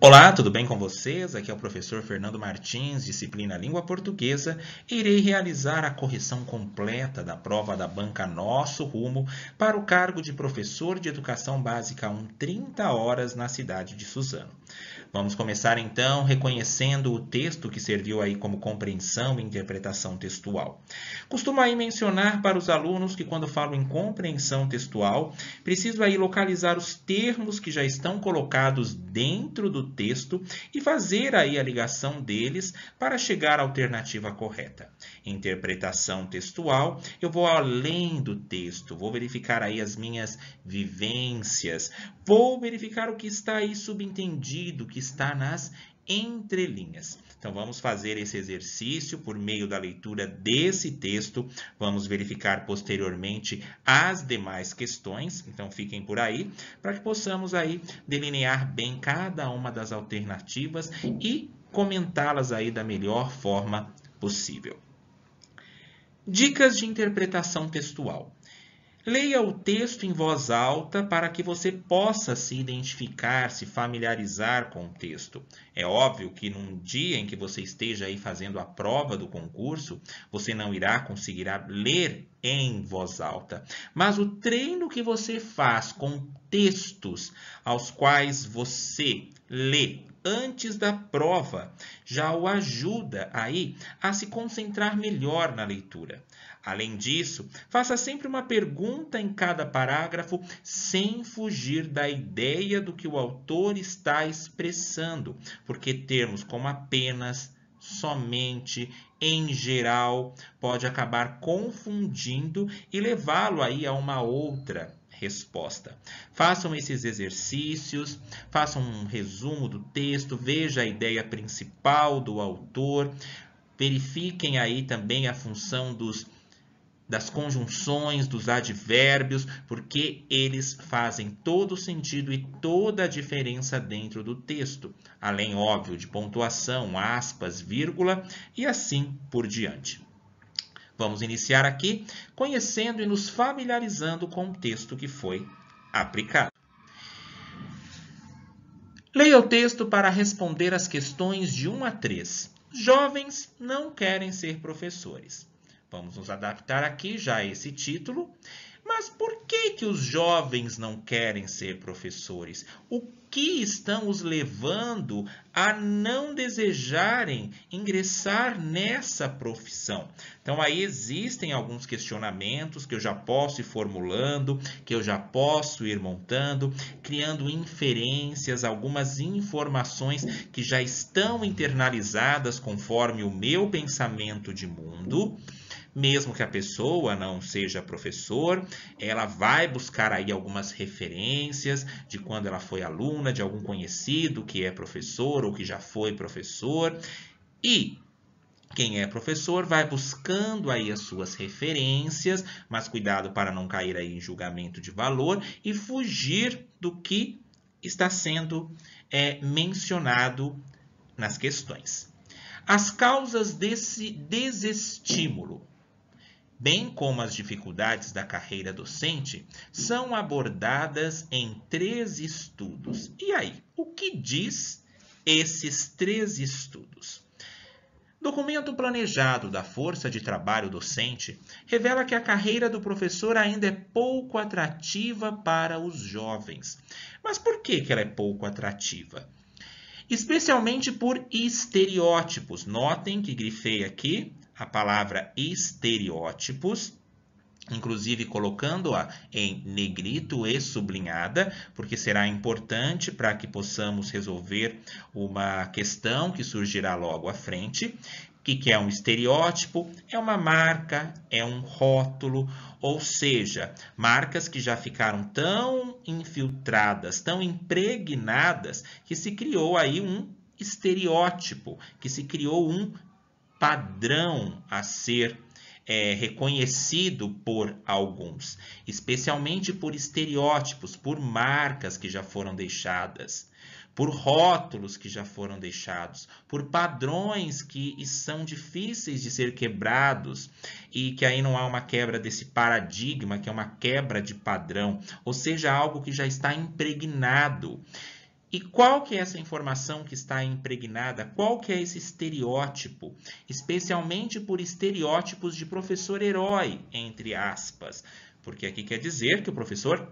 Olá, tudo bem com vocês? Aqui é o professor Fernando Martins, disciplina Língua Portuguesa, e irei realizar a correção completa da prova da banca Nosso Rumo para o cargo de professor de Educação Básica 1, 30 horas na cidade de Suzano. Vamos começar então reconhecendo o texto que serviu aí como compreensão e interpretação textual. Costumo aí mencionar para os alunos que quando falo em compreensão textual, preciso aí localizar os termos que já estão colocados dentro do texto e fazer aí a ligação deles para chegar à alternativa correta. Interpretação textual, eu vou além do texto, vou verificar aí as minhas vivências, vou verificar o que está aí subentendido, o que está nas entrelinhas. Então, vamos fazer esse exercício por meio da leitura desse texto. Vamos verificar posteriormente as demais questões. Então, fiquem por aí para que possamos aí delinear bem cada uma das alternativas e comentá-las aí da melhor forma possível. Dicas de interpretação textual. Leia o texto em voz alta para que você possa se identificar, se familiarizar com o texto. É óbvio que num dia em que você esteja aí fazendo a prova do concurso, você não irá conseguir ler em voz alta. Mas o treino que você faz com textos aos quais você lê antes da prova já o ajuda aí a se concentrar melhor na leitura. Além disso, faça sempre uma pergunta em cada parágrafo sem fugir da ideia do que o autor está expressando, porque termos como apenas, somente, em geral, pode acabar confundindo e levá-lo aí a uma outra resposta. Façam esses exercícios, façam um resumo do texto, veja a ideia principal do autor, verifiquem aí também a função das conjunções, dos advérbios, porque eles fazem todo o sentido e toda a diferença dentro do texto, além, óbvio, de pontuação, aspas, vírgula e assim por diante. Vamos iniciar aqui conhecendo e nos familiarizando com o texto que foi aplicado. Leia o texto para responder as questões de 1 a 3. Jovens não querem ser professores. Vamos nos adaptar aqui já a esse título. Mas por que os jovens não querem ser professores? O que estão os levando a não desejarem ingressar nessa profissão? Então, aí existem alguns questionamentos que eu já posso ir formulando, que eu já posso ir montando, criando inferências, algumas informações que já estão internalizadas conforme o meu pensamento de mundo. Mesmo que a pessoa não seja professor, ela vai buscar aí algumas referências de quando ela foi aluna, de algum conhecido que é professor ou que já foi professor. E quem é professor vai buscando aí as suas referências, mas cuidado para não cair aí em julgamento de valor e fugir do que está sendo mencionado nas questões. As causas desse desestímulo, bem como as dificuldades da carreira docente, são abordadas em 3 estudos. E aí, o que diz esses 3 estudos? Documento planejado da Força de Trabalho Docente revela que a carreira do professor ainda é pouco atrativa para os jovens. Mas por que ela é pouco atrativa? Especialmente por estereótipos. Notem que grifei aqui a palavra estereótipos, inclusive colocando-a em negrito e sublinhada, porque será importante para que possamos resolver uma questão que surgirá logo à frente. O que é um estereótipo? É uma marca, é um rótulo, ou seja, marcas que já ficaram tão infiltradas, tão impregnadas, que se criou aí um estereótipo, que se criou um padrão a ser reconhecido por alguns, especialmente por estereótipos, por marcas que já foram deixadas, por rótulos que já foram deixados, por padrões que são difíceis de ser quebrados e que aí não há uma quebra desse paradigma, que é uma quebra de padrão, ou seja, algo que já está impregnado. E qual que é essa informação que está impregnada? Qual que é esse estereótipo? Especialmente por estereótipos de professor herói, entre aspas. Porque aqui quer dizer que o professor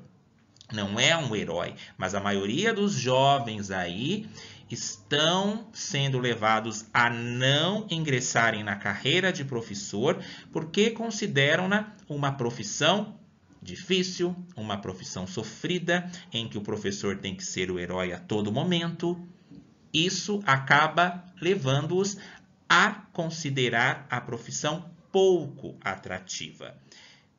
não é um herói, mas a maioria dos jovens aí estão sendo levados a não ingressarem na carreira de professor porque consideram-na uma profissão difícil, uma profissão sofrida, em que o professor tem que ser o herói a todo momento. Isso acaba levando-os a considerar a profissão pouco atrativa.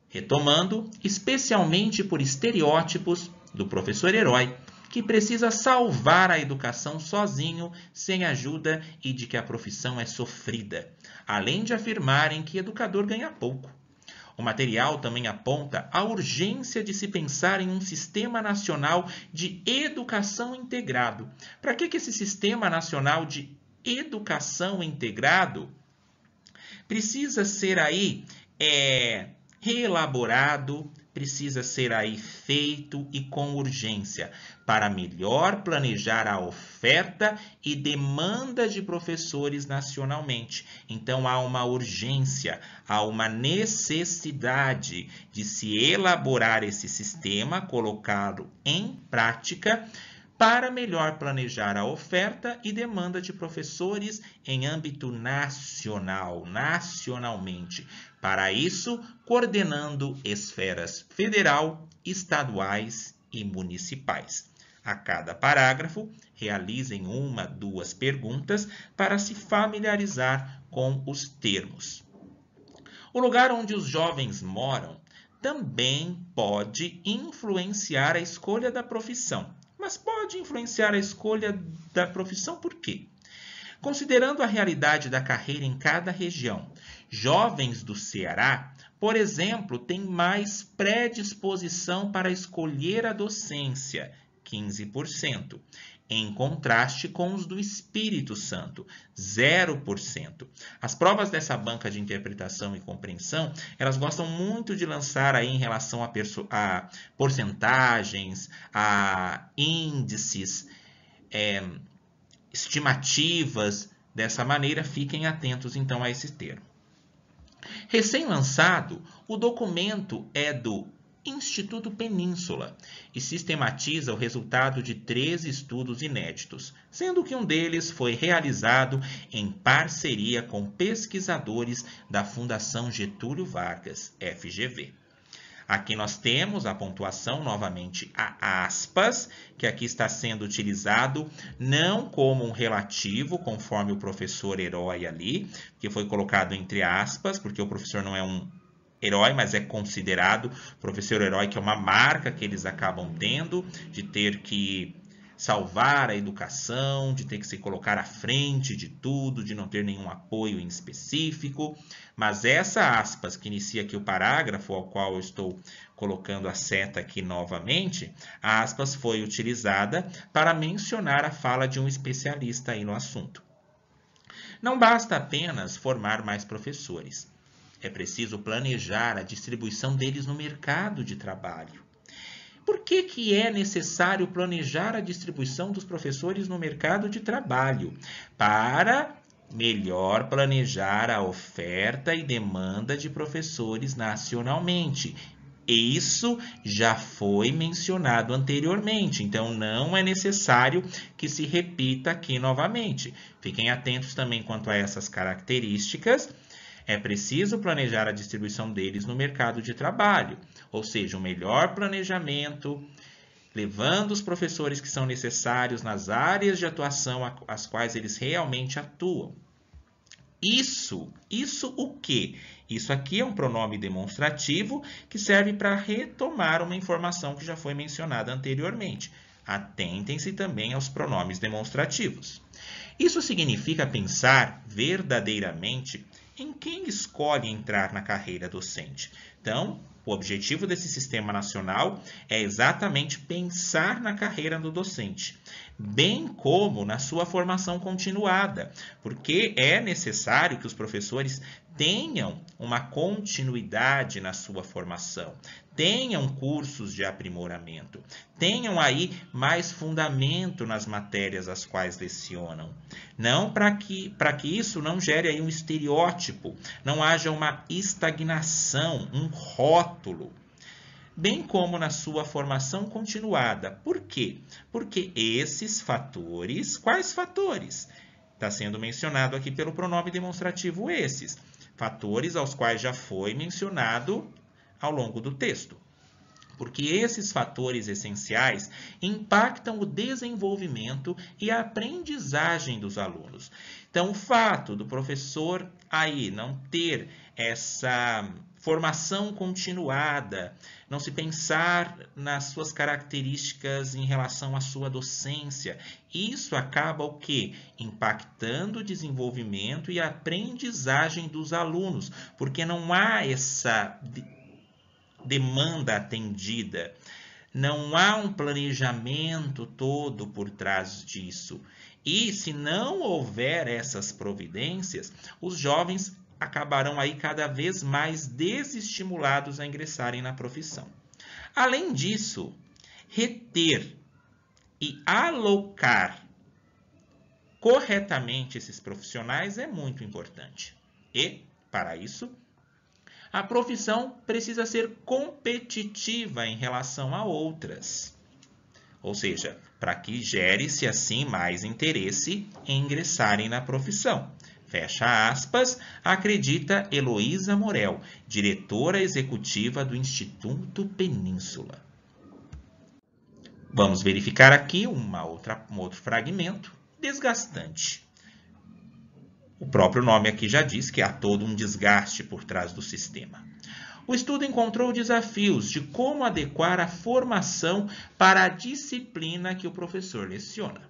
Retomando, especialmente por estereótipos do professor herói, que precisa salvar a educação sozinho, sem ajuda, e de que a profissão é sofrida, além de afirmarem que educador ganha pouco. O material também aponta a urgência de se pensar em um sistema nacional de educação integrado. Para que esse sistema nacional de educação integrado precisa ser aí reelaborado, precisa ser aí feito e com urgência, para melhor planejar a oferta e demanda de professores nacionalmente. Então há uma urgência, há uma necessidade de se elaborar esse sistema, colocá-lo em prática, para melhor planejar a oferta e demanda de professores em âmbito nacional, nacionalmente. Para isso, coordenando esferas federal, estaduais e municipais. A cada parágrafo, realizem 1, 2 perguntas para se familiarizar com os termos. O lugar onde os jovens moram também pode influenciar a escolha da profissão. Mas pode influenciar a escolha da profissão por quê? Considerando a realidade da carreira em cada região, jovens do Ceará, por exemplo, têm mais predisposição para escolher a docência, 15%, em contraste com os do Espírito Santo, 0%. As provas dessa banca de interpretação e compreensão, elas gostam muito de lançar aí em relação a porcentagens, a índices, estimativas. Dessa maneira, fiquem atentos então a esse termo. Recém-lançado, o documento é do Instituto Península e sistematiza o resultado de 3 estudos inéditos, sendo que um deles foi realizado em parceria com pesquisadores da Fundação Getúlio Vargas, FGV. Aqui nós temos a pontuação, novamente, a aspas, que aqui está sendo utilizado não como um relativo, conforme o professor herói ali, que foi colocado entre aspas, porque o professor não é um herói, mas é considerado professor herói, que é uma marca que eles acabam tendo, de ter que salvar a educação, de ter que se colocar à frente de tudo, de não ter nenhum apoio em específico. Mas essa aspas que inicia aqui o parágrafo, ao qual eu estou colocando a seta aqui novamente, a aspas foi utilizada para mencionar a fala de um especialista aí no assunto. Não basta apenas formar mais professores. É preciso planejar a distribuição deles no mercado de trabalho. Por que é necessário planejar a distribuição dos professores no mercado de trabalho? Para melhor planejar a oferta e demanda de professores nacionalmente. Isso já foi mencionado anteriormente, então não é necessário que se repita aqui novamente. Fiquem atentos também quanto a essas características. É preciso planejar a distribuição deles no mercado de trabalho, ou seja, um melhor planejamento, levando os professores que são necessários nas áreas de atuação às quais eles realmente atuam. Isso o quê? Isso aqui é um pronome demonstrativo que serve para retomar uma informação que já foi mencionada anteriormente. Atentem-se também aos pronomes demonstrativos. Isso significa pensar verdadeiramente em quem escolhe entrar na carreira docente. Então, o objetivo desse sistema nacional é exatamente pensar na carreira do docente, bem como na sua formação continuada, porque é necessário que os professores tenham uma continuidade na sua formação, tenham cursos de aprimoramento, tenham aí mais fundamento nas matérias as quais lecionam. Não para que isso não gere aí um estereótipo, não haja uma estagnação, um rótulo, bem como na sua formação continuada. Por quê? Porque esses fatores, quais fatores? Está sendo mencionado aqui pelo pronome demonstrativo esses, fatores aos quais já foi mencionado ao longo do texto. Porque esses fatores essenciais impactam o desenvolvimento e a aprendizagem dos alunos. Então, o fato do professor aí não ter essa formação continuada, não se pensar nas suas características em relação à sua docência, isso acaba o quê? Impactando o desenvolvimento e a aprendizagem dos alunos, porque não há essa demanda atendida, não há um planejamento todo por trás disso. E se não houver essas providências, os jovens acabarão aí cada vez mais desestimulados a ingressarem na profissão. Além disso, reter e alocar corretamente esses profissionais é muito importante. E, para isso, a profissão precisa ser competitiva em relação a outras. Ou seja, para que gere-se assim mais interesse em ingressarem na profissão. Fecha aspas, acredita Heloísa Morel, diretora executiva do Instituto Península. Vamos verificar aqui um outro fragmento desgastante. O próprio nome aqui já diz que há todo um desgaste por trás do sistema. O estudo encontrou desafios de como adequar a formação para a disciplina que o professor leciona.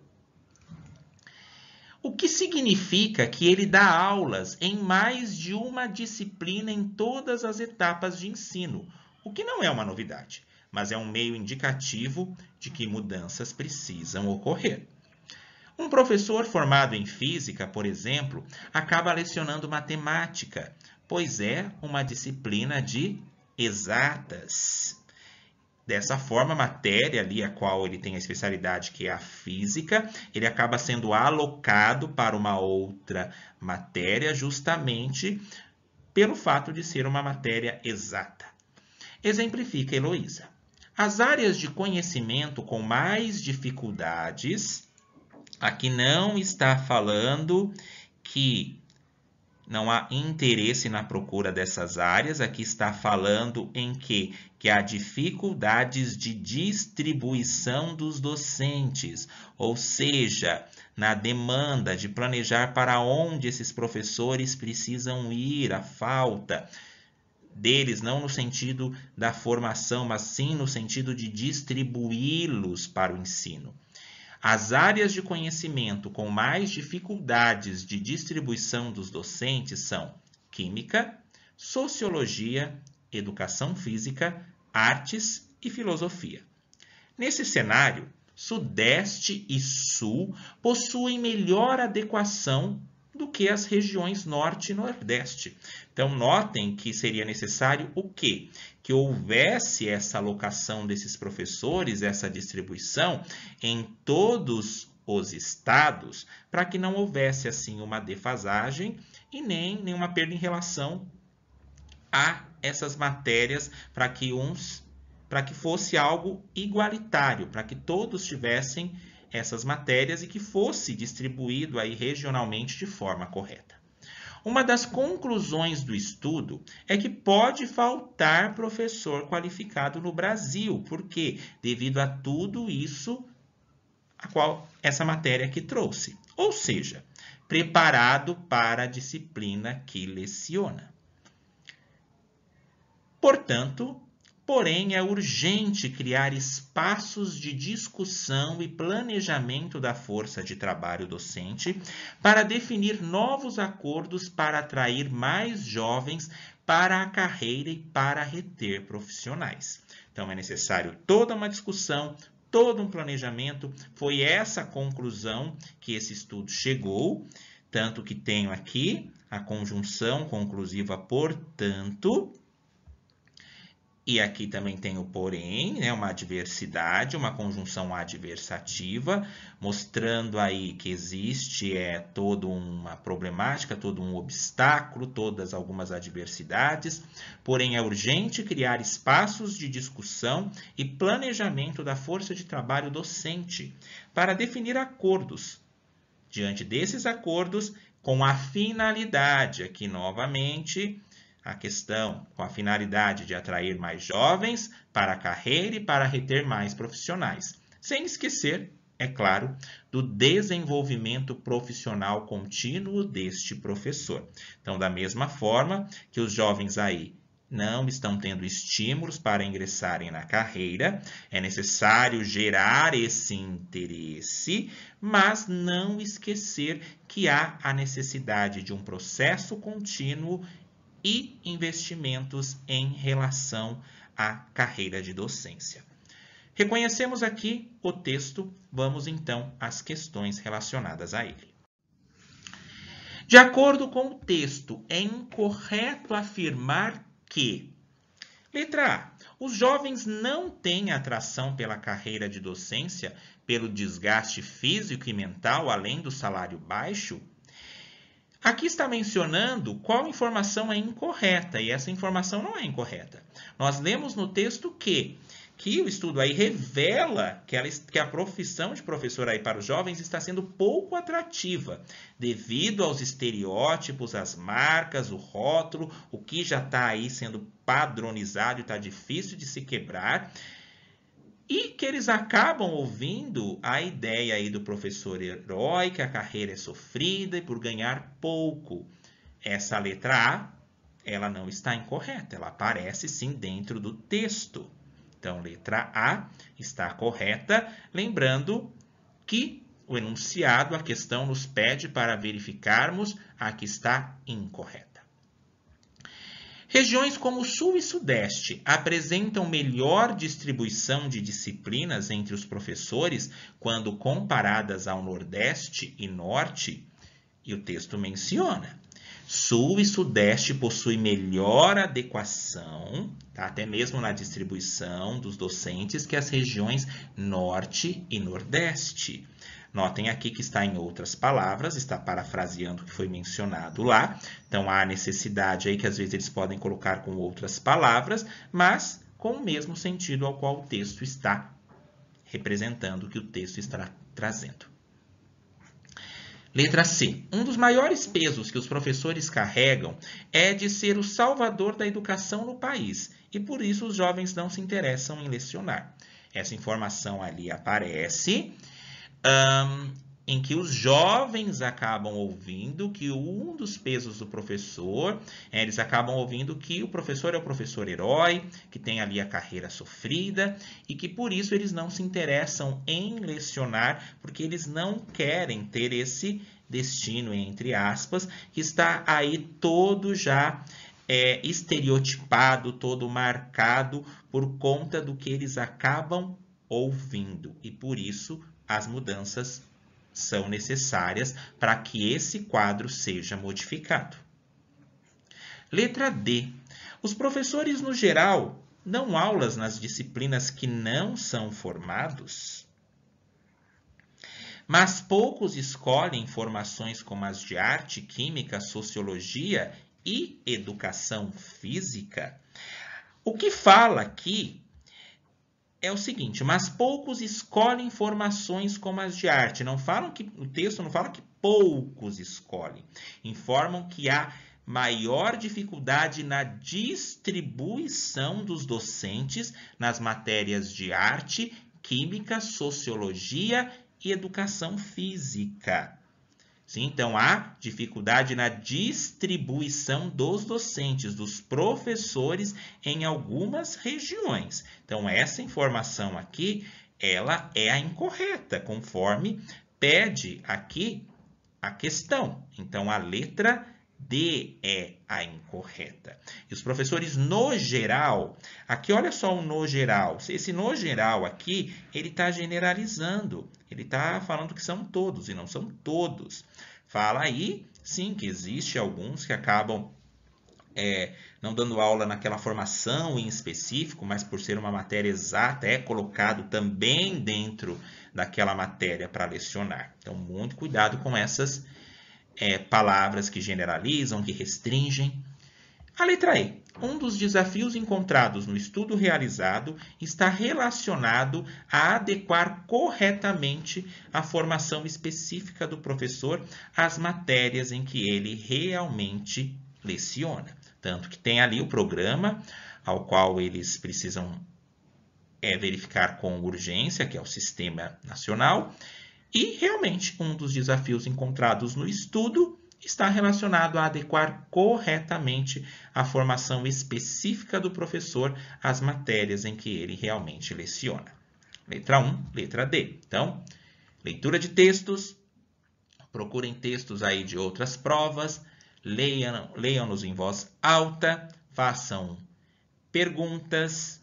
O que significa que ele dá aulas em mais de uma disciplina em todas as etapas de ensino, o que não é uma novidade, mas é um meio indicativo de que mudanças precisam ocorrer. Um professor formado em física, por exemplo, acaba lecionando matemática, pois é uma disciplina de exatas. Dessa forma, a matéria ali a qual ele tem a especialidade, que é a física, ele acaba sendo alocado para uma outra matéria justamente pelo fato de ser uma matéria exata. Exemplifica Heloísa. As áreas de conhecimento com mais dificuldades, aqui não está falando que não há interesse na procura dessas áreas, aqui está falando em que há dificuldades de distribuição dos docentes, ou seja, na demanda de planejar para onde esses professores precisam ir, a falta deles, não no sentido da formação, mas sim no sentido de distribuí-los para o ensino. As áreas de conhecimento com mais dificuldades de distribuição dos docentes são Química, Sociologia, Educação Física, Artes e Filosofia. Nesse cenário, Sudeste e Sul possuem melhor adequação do que as regiões Norte e Nordeste. Então, notem que seria necessário o quê? Que houvesse essa alocação desses professores, essa distribuição em todos os estados, para que não houvesse assim uma defasagem e nem nenhuma perda em relação a essas matérias, para que fosse algo igualitário, para que todos tivessem essas matérias e que fosse distribuído aí regionalmente de forma correta. Uma das conclusões do estudo é que pode faltar professor qualificado no Brasil, porque devido a tudo isso a qual essa matéria aqui trouxe, ou seja, preparado para a disciplina que leciona. Portanto, porém, é urgente criar espaços de discussão e planejamento da força de trabalho docente para definir novos acordos para atrair mais jovens para a carreira e para reter profissionais. Então, é necessário toda uma discussão, todo um planejamento. Foi essa a conclusão que esse estudo chegou, tanto que tenho aqui a conjunção conclusiva, portanto, E aqui também tem o porém, né, uma adversidade, uma conjunção adversativa, mostrando aí que existe toda uma problemática, todo um obstáculo, todas algumas adversidades. Porém, é urgente criar espaços de discussão e planejamento da força de trabalho docente para definir acordos. Diante desses acordos, com a finalidade, aqui novamente, a questão com a finalidade de atrair mais jovens para a carreira e para reter mais profissionais, sem esquecer, é claro, do desenvolvimento profissional contínuo deste professor. Então, da mesma forma que os jovens aí não estão tendo estímulos para ingressarem na carreira, é necessário gerar esse interesse, mas não esquecer que há a necessidade de um processo contínuo e investimentos em relação à carreira de docência. Reconhecemos aqui o texto, vamos então às questões relacionadas a ele. De acordo com o texto, é incorreto afirmar que, letra A, os jovens não têm atração pela carreira de docência pelo desgaste físico e mental, além do salário baixo. Aqui está mencionando qual informação é incorreta, e essa informação não é incorreta. Nós lemos no texto que o estudo aí revela que a profissão de professor aí para os jovens está sendo pouco atrativa, devido aos estereótipos, as marcas, o rótulo, o que já está aí sendo padronizado e está difícil de se quebrar, e que eles acabam ouvindo a ideia aí do professor herói, que a carreira é sofrida e por ganhar pouco. Essa letra A, ela não está incorreta, ela aparece sim dentro do texto. Então, letra A está correta, lembrando que o enunciado, a questão nos pede para verificarmos a que está incorreta. Regiões como o Sul e Sudeste apresentam melhor distribuição de disciplinas entre os professores quando comparadas ao Nordeste e Norte, e o texto menciona. Sul e Sudeste possuem melhor adequação, tá? Até mesmo na distribuição dos docentes, que as regiões Norte e Nordeste. Notem aqui que está em outras palavras, está parafraseando o que foi mencionado lá. Então, há necessidade aí que às vezes eles podem colocar com outras palavras, mas com o mesmo sentido ao qual o texto está representando, o que o texto está trazendo. Letra C. Um dos maiores pesos que os professores carregam é de ser o salvador da educação no país, e por isso os jovens não se interessam em lecionar. Essa informação ali aparece em que os jovens acabam ouvindo que um dos pesos do professor, eles acabam ouvindo que o professor é o professor herói, que tem ali a carreira sofrida e que por isso eles não se interessam em lecionar, porque eles não querem ter esse destino, entre aspas, que está aí todo já estereotipado, todo marcado por conta do que eles acabam ouvindo. E por isso as mudanças são necessárias para que esse quadro seja modificado. Letra D. Os professores, no geral, dão aulas nas disciplinas que não são formados, mas poucos escolhem formações como as de arte, química, sociologia e educação física. O que fala aqui é o seguinte, mas poucos escolhem formações como as de arte. O texto não fala que poucos escolhem. Informam que há maior dificuldade na distribuição dos docentes nas matérias de arte, química, sociologia e educação física. Sim, então, há dificuldade na distribuição dos docentes, dos professores em algumas regiões. Então, essa informação aqui, ela é a incorreta, conforme pede aqui a questão. Então, a letra D é a incorreta. E os professores, no geral, aqui olha só o no geral. Esse no geral aqui, ele está generalizando. Ele está falando que são todos e não são todos. Fala aí, sim, que existe alguns que acabam não dando aula naquela formação em específico, mas por ser uma matéria exata, é colocado também dentro daquela matéria para lecionar. Então, muito cuidado com essas palavras que generalizam, que restringem. A letra E. Um dos desafios encontrados no estudo realizado está relacionado a adequar corretamente a formação específica do professor às matérias em que ele realmente leciona. Tanto que tem ali o programa ao qual eles precisam verificar com urgência, que é o Sistema Nacional, e realmente um dos desafios encontrados no estudo está relacionado a adequar corretamente a formação específica do professor às matérias em que ele realmente leciona. Letra 1, letra D. Então, leitura de textos, procurem textos aí de outras provas, leiam-nos em voz alta, façam perguntas,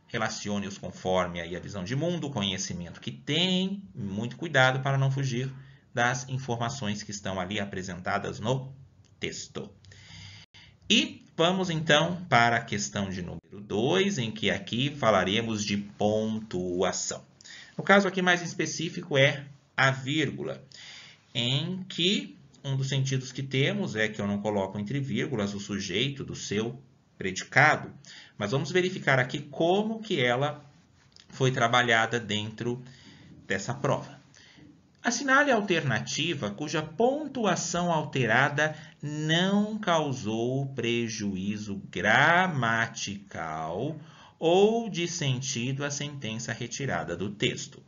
relacione-os conforme aí a visão de mundo, o conhecimento que tem, muito cuidado para não fugir das informações que estão ali apresentadas no texto. E vamos então para a questão de número 2, em que aqui falaremos de pontuação. No caso aqui mais específico é a vírgula, em que um dos sentidos que temos é que eu não coloco entre vírgulas o sujeito do seu predicado, mas vamos verificar aqui como que ela foi trabalhada dentro dessa prova. Assinale a alternativa cuja pontuação alterada não causou prejuízo gramatical ou de sentido à sentença retirada do texto.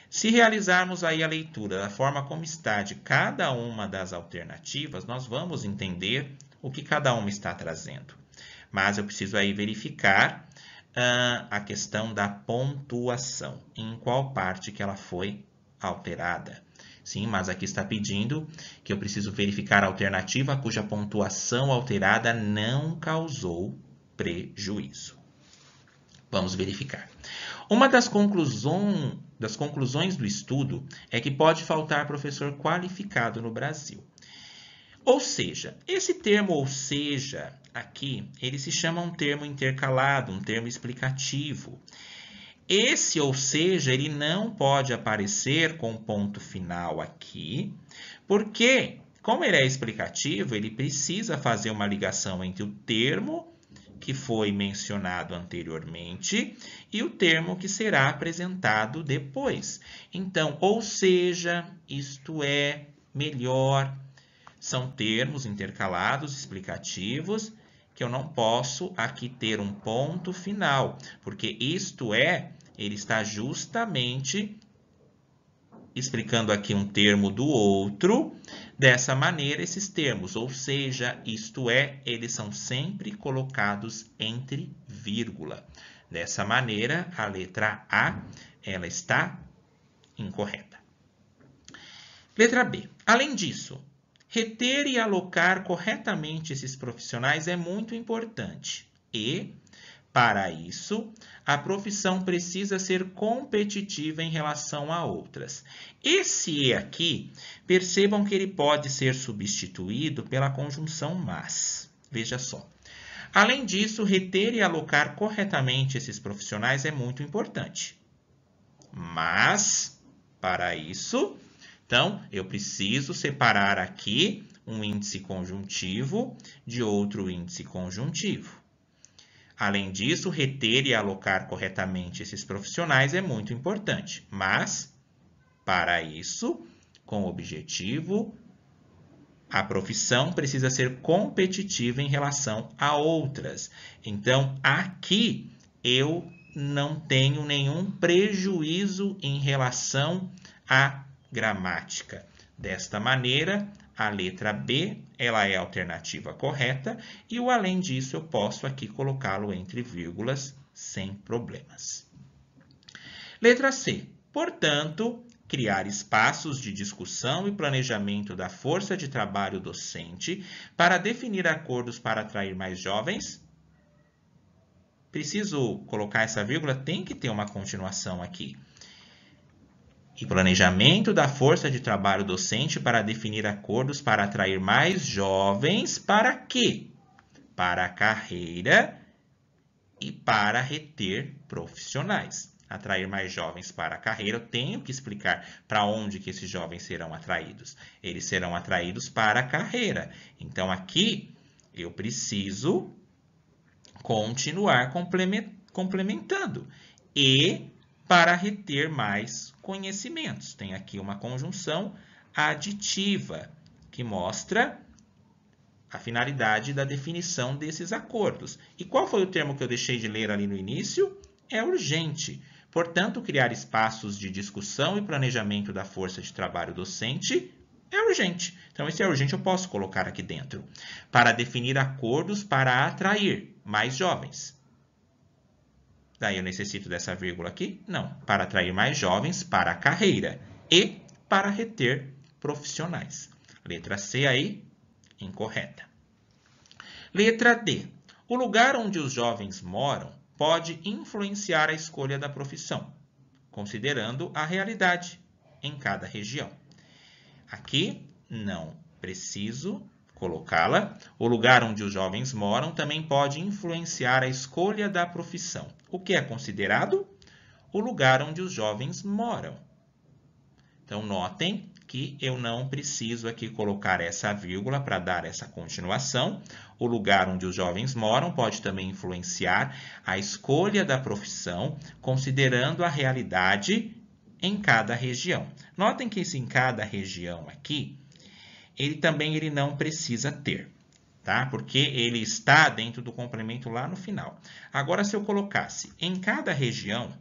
Se realizarmos aí a leitura da forma como está de cada uma das alternativas, nós vamos entender o que cada uma está trazendo. Mas eu preciso aí verificar a questão da pontuação, em qual parte que ela foi alterada. Sim, mas aqui está pedindo que eu preciso verificar a alternativa cuja pontuação alterada não causou prejuízo. Vamos verificar. Uma das conclusões do estudo é que pode faltar professor qualificado no Brasil. Ou seja, esse termo ou seja aqui, ele se chama um termo intercalado, um termo explicativo. Esse ou seja, ele não pode aparecer com ponto final aqui, porque, como ele é explicativo, ele precisa fazer uma ligação entre o termo que foi mencionado anteriormente e o termo que será apresentado depois. Então, ou seja, isto é, melhor, são termos intercalados, explicativos, que eu não posso aqui ter um ponto final, porque isto é, ele está justamente explicando aqui um termo do outro, dessa maneira esses termos, ou seja, isto é, eles são sempre colocados entre vírgula. Dessa maneira, a letra A, ela está incorreta. Letra B. Além disso, reter e alocar corretamente esses profissionais é muito importante e, para isso, a profissão precisa ser competitiva em relação a outras. Esse "e" aqui, percebam que ele pode ser substituído pela conjunção mas. Veja só. Além disso, reter e alocar corretamente esses profissionais é muito importante. Mas, para isso, então, eu preciso separar aqui um índice conjuntivo de outro índice conjuntivo. Além disso, reter e alocar corretamente esses profissionais é muito importante. Mas, para isso, com o objetivo, a profissão precisa ser competitiva em relação a outras. Então, aqui eu não tenho nenhum prejuízo em relação à gramática. Desta maneira, a letra B, ela é a alternativa correta e o além disso eu posso aqui colocá-lo entre vírgulas sem problemas. Letra C. Portanto, criar espaços de discussão e planejamento da força de trabalho docente para definir acordos para atrair mais jovens. Preciso colocar essa vírgula, tem que ter uma continuação aqui. E planejamento da força de trabalho docente para definir acordos para atrair mais jovens, para quê? para a carreira e para reter profissionais. Atrair mais jovens para a carreira, eu tenho que explicar para onde que esses jovens serão atraídos. Eles serão atraídos para a carreira. Então, aqui, eu preciso continuar complementando. E para reter mais conhecimentos. Tem aqui uma conjunção aditiva, que mostra a finalidade da definição desses acordos. E qual foi o termo que eu deixei de ler ali no início? É urgente. Portanto, criar espaços de discussão e planejamento da força de trabalho docente é urgente. Então, esse é urgente, eu posso colocar aqui dentro. Para definir acordos para atrair mais jovens. Daí eu necessito dessa vírgula aqui? Não. Para atrair mais jovens para a carreira e para reter profissionais. Letra C aí, incorreta. Letra D. O lugar onde os jovens moram pode influenciar a escolha da profissão, considerando a realidade em cada região. Aqui não preciso colocá-la. O lugar onde os jovens moram também pode influenciar a escolha da profissão. O que é considerado? O lugar onde os jovens moram. Então, notem que eu não preciso aqui colocar essa vírgula para dar essa continuação. O lugar onde os jovens moram pode também influenciar a escolha da profissão, considerando a realidade em cada região. Notem que esse em cada região aqui, ele não precisa ter, tá? Porque ele está dentro do complemento lá no final. Agora, se eu colocasse em cada região,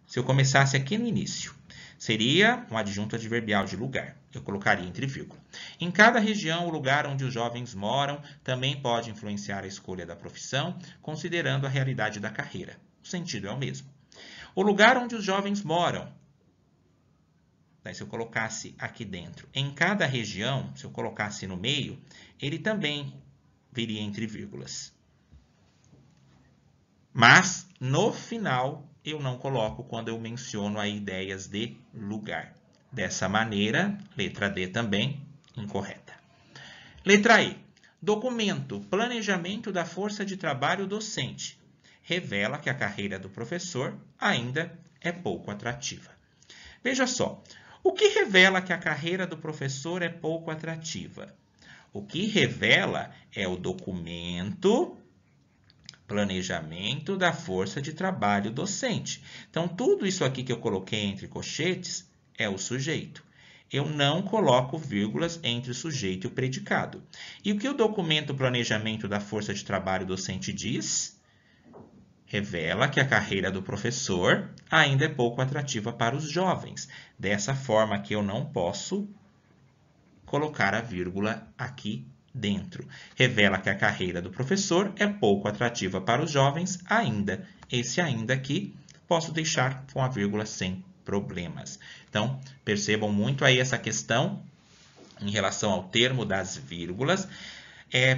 se eu começasse aqui no início, seria um adjunto adverbial de lugar. Eu colocaria entre vírgula. Em cada região, o lugar onde os jovens moram também pode influenciar a escolha da profissão, considerando a realidade da carreira. O sentido é o mesmo. O lugar onde os jovens moram. Daí, se eu colocasse aqui dentro, em cada região, se eu colocasse no meio, ele também viria entre vírgulas. Mas, no final, eu não coloco quando eu menciono aí ideias de lugar. Dessa maneira, letra D também, incorreta. Letra E. Documento Planejamento da Força de Trabalho Docente. Revela que a carreira do professor ainda é pouco atrativa. Veja só, o que revela que a carreira do professor é pouco atrativa? O que revela é o documento Planejamento da Força de Trabalho Docente. Então, tudo isso aqui que eu coloquei entre colchetes é o sujeito. Eu não coloco vírgulas entre o sujeito e o predicado. E o que o documento Planejamento da Força de Trabalho Docente diz? Revela que a carreira do professor ainda é pouco atrativa para os jovens. Dessa forma que eu não posso colocar a vírgula aqui dentro. Revela que a carreira do professor é pouco atrativa para os jovens ainda. Esse ainda aqui posso deixar com a vírgula sem problemas. Então, percebam muito aí essa questão em relação ao termo das vírgulas.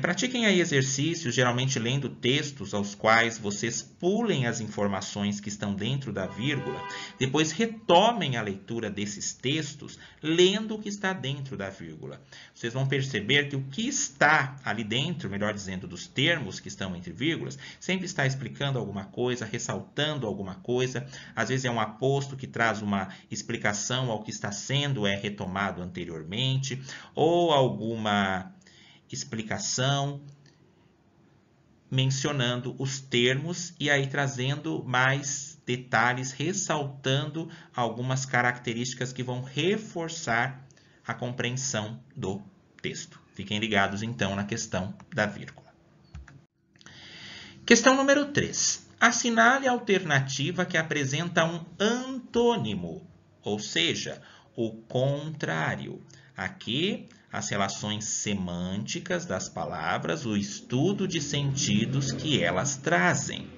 Pratiquem aí exercícios, geralmente lendo textos aos quais vocês pulem as informações que estão dentro da vírgula. Depois retomem a leitura desses textos, lendo o que está dentro da vírgula. Vocês vão perceber que o que está ali dentro, melhor dizendo, dos termos que estão entre vírgulas, sempre está explicando alguma coisa, ressaltando alguma coisa. Às vezes é um aposto que traz uma explicação ao que está sendo retomado anteriormente, ou alguma explicação mencionando os termos e aí trazendo mais detalhes, ressaltando algumas características que vão reforçar a compreensão do texto. Fiquem ligados, então, na questão da vírgula. Questão número 3. Assinale a alternativa que apresenta um antônimo, ou seja, o contrário. Aqui, as relações semânticas das palavras, o estudo de sentidos que elas trazem.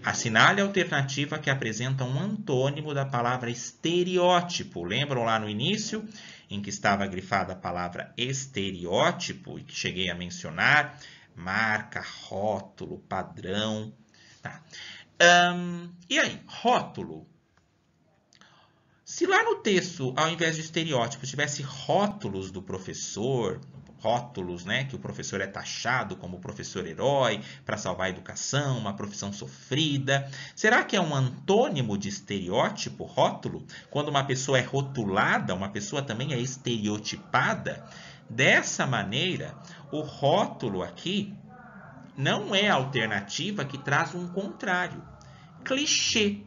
Assinale a alternativa que apresenta um antônimo da palavra estereótipo. Lembram lá no início, em que estava grifada a palavra estereótipo, e que cheguei a mencionar? Marca, rótulo, padrão. Tá. E aí, rótulo Se lá no texto, ao invés de estereótipos, tivesse rótulos do professor, rótulos, né, que o professor é taxado como professor herói para salvar a educação, uma profissão sofrida, será que é um antônimo de estereótipo, rótulo? Quando uma pessoa é rotulada, uma pessoa também é estereotipada? Dessa maneira, o rótulo aqui não é a alternativa que traz um contrário. Clichê.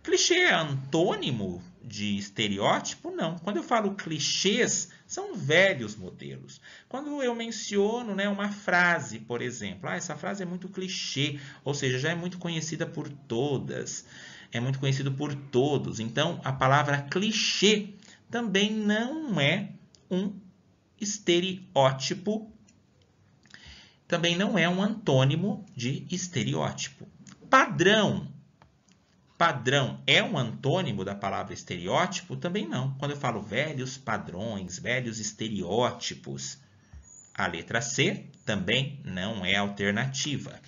Clichê é antônimo de estereótipo? Não. Quando eu falo clichês, são velhos modelos. Quando eu menciono, né, uma frase, por exemplo, essa frase é muito clichê, ou seja, já é muito conhecida por todas, é muito conhecido por todos. Então, a palavra clichê também não é um estereótipo, também não é um antônimo de estereótipo. Padrão. Padrão é um antônimo da palavra estereótipo? Também não. Quando eu falo velhos padrões, velhos estereótipos, a letra C também não é alternativa.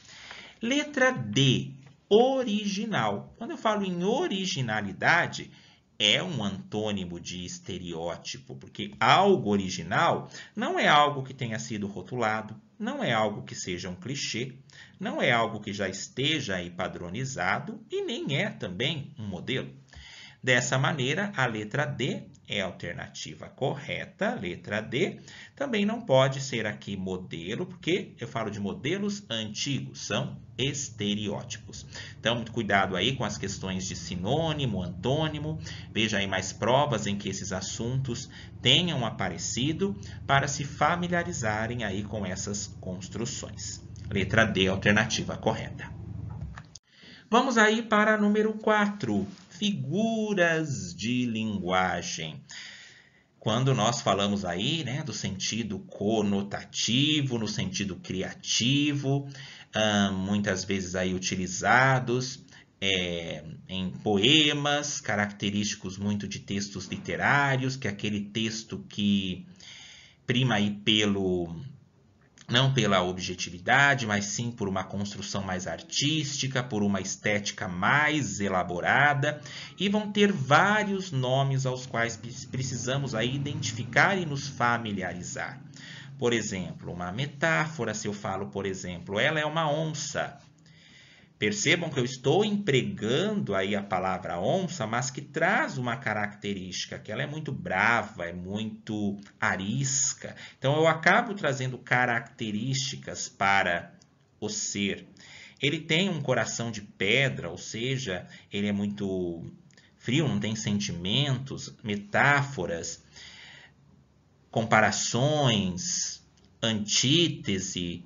Letra D, original. Quando eu falo em originalidade, é um antônimo de estereótipo, porque algo original não é algo que tenha sido rotulado, não é algo que seja um clichê, não é algo que já esteja aí padronizado e nem é também um modelo. Dessa maneira, a letra D é a alternativa correta, letra D. Também não pode ser aqui modelo, porque eu falo de modelos antigos, são estereótipos. Então, muito cuidado aí com as questões de sinônimo, antônimo. Veja aí mais provas em que esses assuntos tenham aparecido para se familiarizarem aí com essas construções. Letra D, alternativa correta. Vamos aí para número 4. Figuras de linguagem. Quando nós falamos aí, né, do sentido conotativo, no sentido criativo, muitas vezes aí utilizados em poemas, característicos muito de textos literários, que é aquele texto que prima aí não pela objetividade, mas sim por uma construção mais artística, por uma estética mais elaborada, e vão ter vários nomes aos quais precisamos aí identificar e nos familiarizar. Por exemplo, uma metáfora, se eu falo, por exemplo, ela é uma onça. Percebam que eu estou empregando aí a palavra onça, mas que traz uma característica, que ela é muito brava, é muito arisca. Então, eu acabo trazendo características para o ser. Ele tem um coração de pedra, ou seja, ele é muito frio, não tem sentimentos, metáforas, comparações, antítese.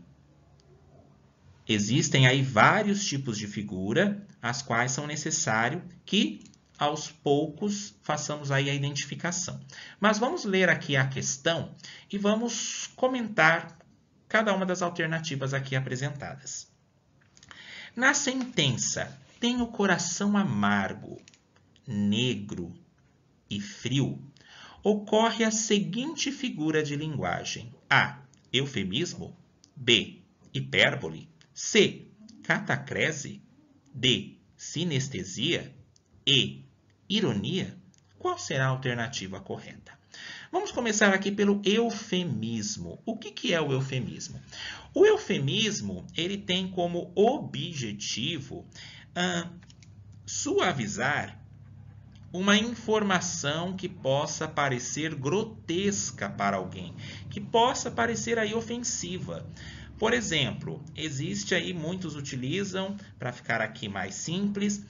Existem aí vários tipos de figura, as quais são necessário que, aos poucos, façamos aí a identificação. Mas vamos ler aqui a questão e vamos comentar cada uma das alternativas aqui apresentadas. Na sentença, tem o coração amargo, negro e frio, ocorre a seguinte figura de linguagem. A. Eufemismo. B. Hipérbole. C. Catacrese. D. Sinestesia. E. Ironia. Qual será a alternativa correta? Vamos começar aqui pelo eufemismo. O que é o eufemismo? O eufemismo ele tem como objetivo suavizar uma informação que possa parecer grotesca para alguém, que possa parecer aí ofensiva. Por exemplo, existe aí, muitos utilizam, para ficar aqui mais simples,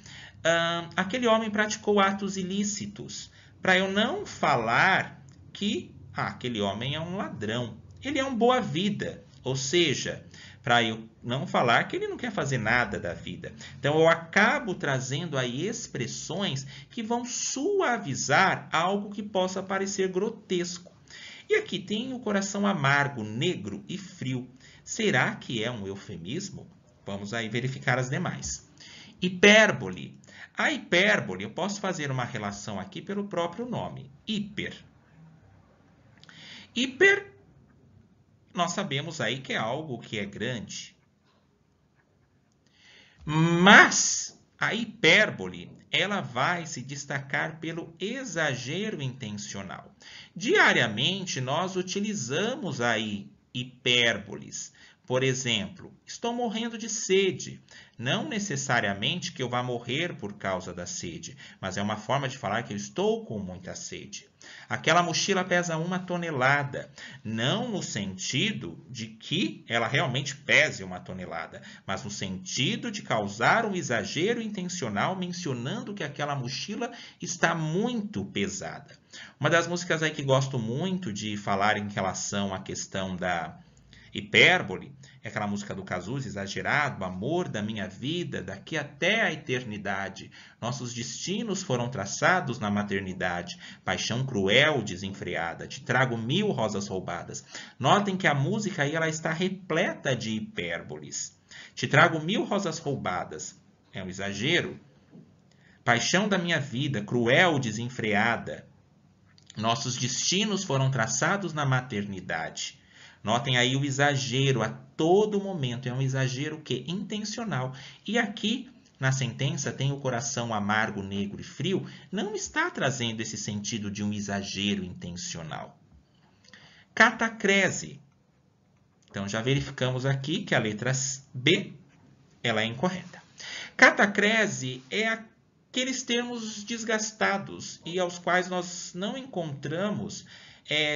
aquele homem praticou atos ilícitos. Para eu não falar que aquele homem é um ladrão, ele é um boa-vida, ou seja, para eu não falar que ele não quer fazer nada da vida. Então, eu acabo trazendo aí expressões que vão suavizar algo que possa parecer grotesco. E aqui tem o coração amargo, negro e frio. Será que é um eufemismo? Vamos aí verificar as demais. Hipérbole. A hipérbole, eu posso fazer uma relação aqui pelo próprio nome. Hiper. Hiper, nós sabemos aí que é algo que é grande. Mas a hipérbole ela vai se destacar pelo exagero intencional. Diariamente, nós utilizamos aí hipérboles. Por exemplo, estou morrendo de sede. Não necessariamente que eu vá morrer por causa da sede, mas é uma forma de falar que eu estou com muita sede. Aquela mochila pesa 1 tonelada, não no sentido de que ela realmente pese 1 tonelada, mas no sentido de causar um exagero intencional mencionando que aquela mochila está muito pesada. Uma das músicas aí que gosto muito de falar em relação à questão da hipérbole é aquela música do Cazuza, Exagerado, amor da minha vida, daqui até a eternidade. Nossos destinos foram traçados na maternidade, paixão cruel, desenfreada, te trago 1000 rosas roubadas. Notem que a música aí ela está repleta de hipérboles. Te trago 1000 rosas roubadas. É um exagero. Paixão da minha vida, cruel, desenfreada. Nossos destinos foram traçados na maternidade. Notem aí o exagero a todo momento. É um exagero que intencional. E aqui, na sentença, tem o coração amargo, negro e frio. Não está trazendo esse sentido de um exagero intencional. Catacrese. Então, já verificamos aqui que a letra B ela é incorreta. Catacrese é aqueles termos desgastados e aos quais nós não encontramos,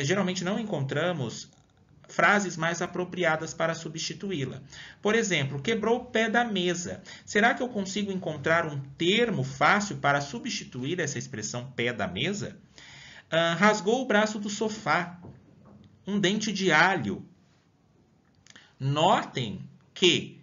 geralmente não encontramos frases mais apropriadas para substituí-la. Por exemplo, quebrou o pé da mesa. Será que eu consigo encontrar um termo fácil para substituir essa expressão pé da mesa? Rasgou o braço do sofá. Um dente de alho. Notem que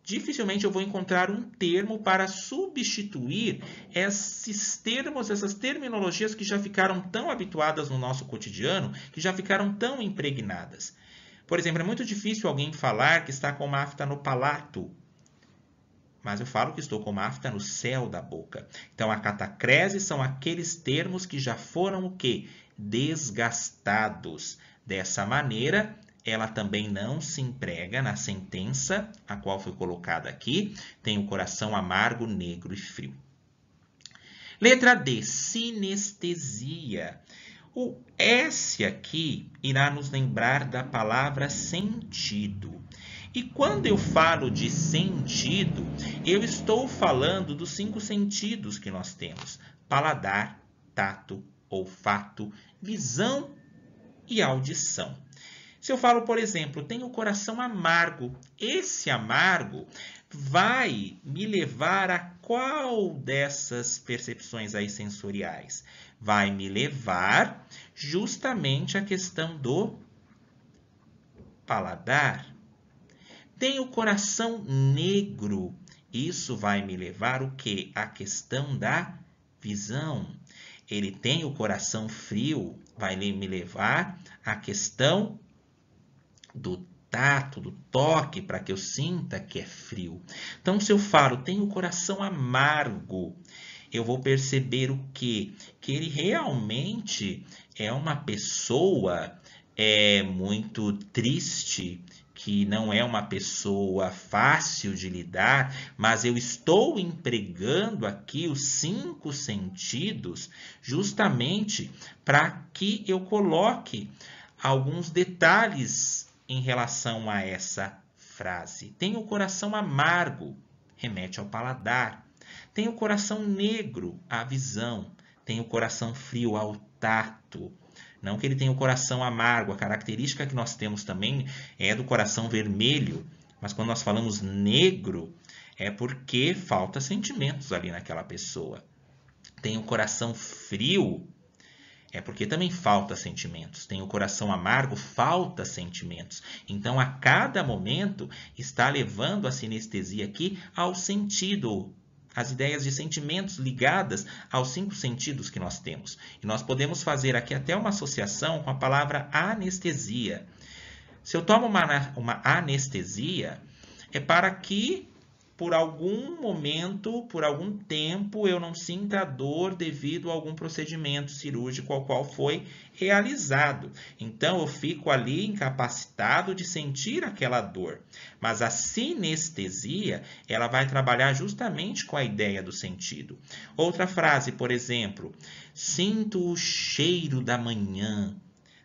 dificilmente eu vou encontrar um termo para substituir esses termos, essas terminologias que já ficaram tão habituadas no nosso cotidiano, que já ficaram tão impregnadas. Por exemplo, é muito difícil alguém falar que está com uma afta no palato, mas eu falo que estou com uma afta no céu da boca. Então, a catacrese são aqueles termos que já foram o quê? Desgastados. Dessa maneira, ela também não se emprega na sentença, a qual foi colocada aqui. Tem o coração amargo, negro e frio. Letra D, sinestesia. O S aqui irá nos lembrar da palavra sentido. E quando eu falo de sentido, eu estou falando dos 5 sentidos que nós temos. Paladar, tato, olfato, visão e audição. Se eu falo, por exemplo, tenho o coração amargo, esse amargo vai me levar a qual dessas percepções aí sensoriais? Vai me levar justamente à questão do paladar. Tenho o coração negro, isso vai me levar o quê? A questão da visão. Ele tem o coração frio, vai me levar à questão do tato, do toque, para que eu sinta que é frio. Então, se eu falo, tenho o coração amargo, eu vou perceber o quê? Que ele realmente é uma pessoa muito triste, que não é uma pessoa fácil de lidar, mas eu estou empregando aqui os 5 sentidos justamente para que eu coloque alguns detalhes em relação a essa frase. Tem o coração amargo, remete ao paladar. Tem o coração negro, à visão. Tem o coração frio, ao tato. Não que ele tenha o coração amargo, a característica que nós temos também é do coração vermelho. Mas quando nós falamos negro, é porque falta sentimentos ali naquela pessoa. Tem o coração frio, é porque também falta sentimentos. Tem o coração amargo, falta sentimentos. Então, a cada momento, está levando a sinestesia aqui ao sentido, as ideias de sentimentos ligadas aos 5 sentidos que nós temos. E nós podemos fazer aqui até uma associação com a palavra anestesia. Se eu tomo uma anestesia, é para que por algum momento, por algum tempo, eu não sinta dor devido a algum procedimento cirúrgico ao qual foi realizado. Então, eu fico ali incapacitado de sentir aquela dor. Mas a sinestesia, ela vai trabalhar justamente com a ideia do sentido. Outra frase, por exemplo, sinto o cheiro da manhã.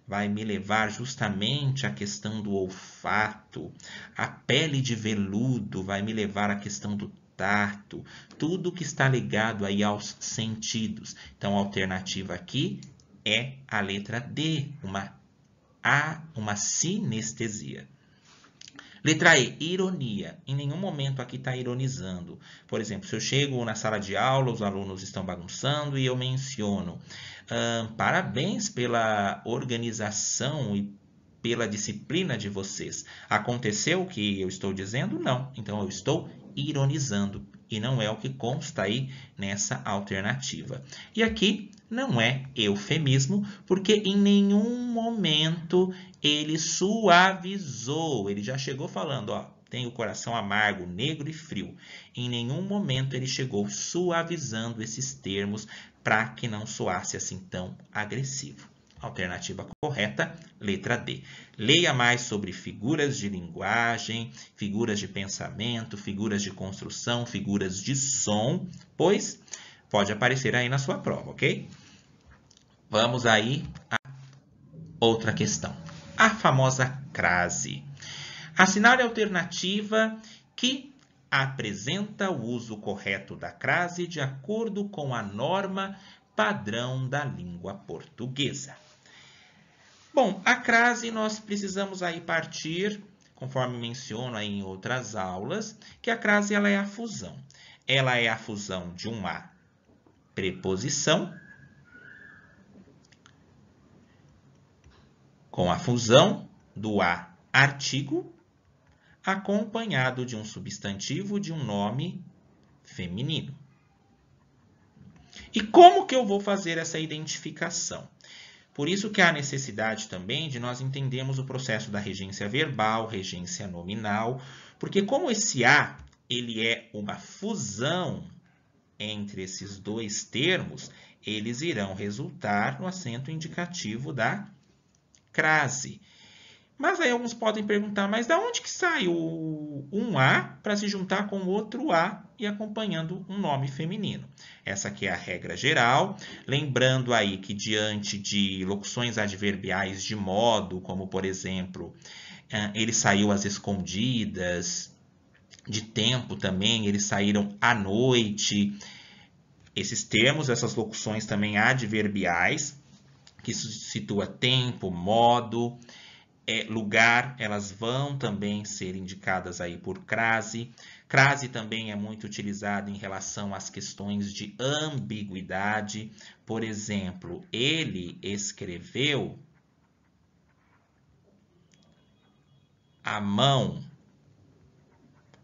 Vai me levar justamente à questão do olfato. A pele de veludo vai me levar à questão do tato. Tudo que está ligado aí aos sentidos. Então, a alternativa aqui é a letra D, uma sinestesia. Letra E, ironia. Em nenhum momento aqui está ironizando. Por exemplo, se eu chego na sala de aula, os alunos estão bagunçando e eu menciono parabéns pela organização e pela disciplina de vocês. Aconteceu o que eu estou dizendo? Não. Então, eu estou ironizando. E não é o que consta aí nessa alternativa. E aqui não é eufemismo, porque em nenhum momento ele suavizou. Ele já chegou falando, ó, tem o coração amargo, negro e frio. Em nenhum momento ele chegou suavizando esses termos para que não soasse assim tão agressivo. Alternativa correta, letra D. Leia mais sobre figuras de linguagem, figuras de pensamento, figuras de construção, figuras de som, pois pode aparecer aí na sua prova, ok? Vamos aí a outra questão. A famosa crase. Assinale a alternativa que apresenta o uso correto da crase de acordo com a norma padrão da língua portuguesa. Bom, a crase nós precisamos aí partir, conforme menciono aí em outras aulas, que a crase ela é a fusão. Ela é a fusão de uma preposição com a fusão do a artigo acompanhado de um substantivo de um nome feminino. E como que eu vou fazer essa identificação? Por isso que há necessidade também de nós entendermos o processo da regência verbal, regência nominal, porque como esse a, ele é uma fusão entre esses dois termos, eles irão resultar no acento indicativo da crase. Mas aí alguns podem perguntar, mas da onde que sai um A para se juntar com outro A e acompanhando um nome feminino? Essa aqui é a regra geral. Lembrando aí que diante de locuções adverbiais de modo, como por exemplo, ele saiu às escondidas, de tempo também, eles saíram à noite. Esses termos, essas locuções também adverbiais, que situa tempo, modo, lugar, elas vão também ser indicadas aí por crase. Crase também é muito utilizada em relação às questões de ambiguidade. Por exemplo, ele escreveu a mão.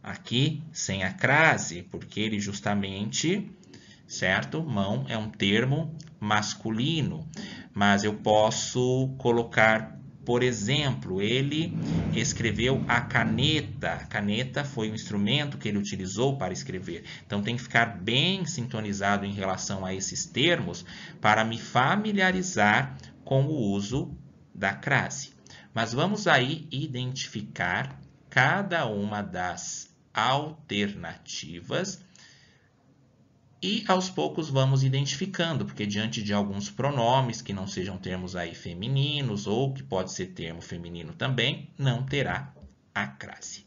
Aqui, sem a crase, porque ele justamente, certo? Mão é um termo masculino, mas eu posso colocar, por exemplo, ele escreveu a caneta. A caneta foi o instrumento que ele utilizou para escrever. Então, tem que ficar bem sintonizado em relação a esses termos para me familiarizar com o uso da crase. Mas vamos aí identificar cada uma das alternativas e aos poucos vamos identificando, porque diante de alguns pronomes que não sejam termos aí femininos ou que pode ser termo feminino também, não terá a crase.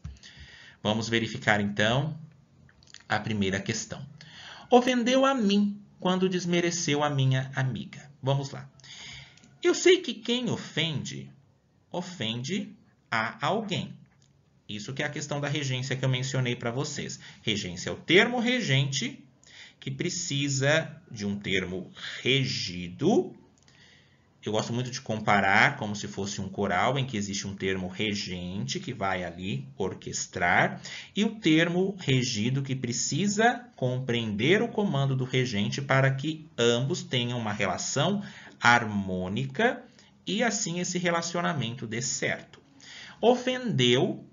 Vamos verificar então a primeira questão. Ofendeu a mim quando desmereceu a minha amiga. Vamos lá. Eu sei que quem ofende, ofende a alguém. Isso que é a questão da regência que eu mencionei para vocês. Regência é o termo regente que precisa de um termo regido. Eu gosto muito de comparar como se fosse um coral em que existe um termo regente que vai ali orquestrar e o termo regido que precisa compreender o comando do regente para que ambos tenham uma relação harmônica e assim esse relacionamento dê certo. Ofendeu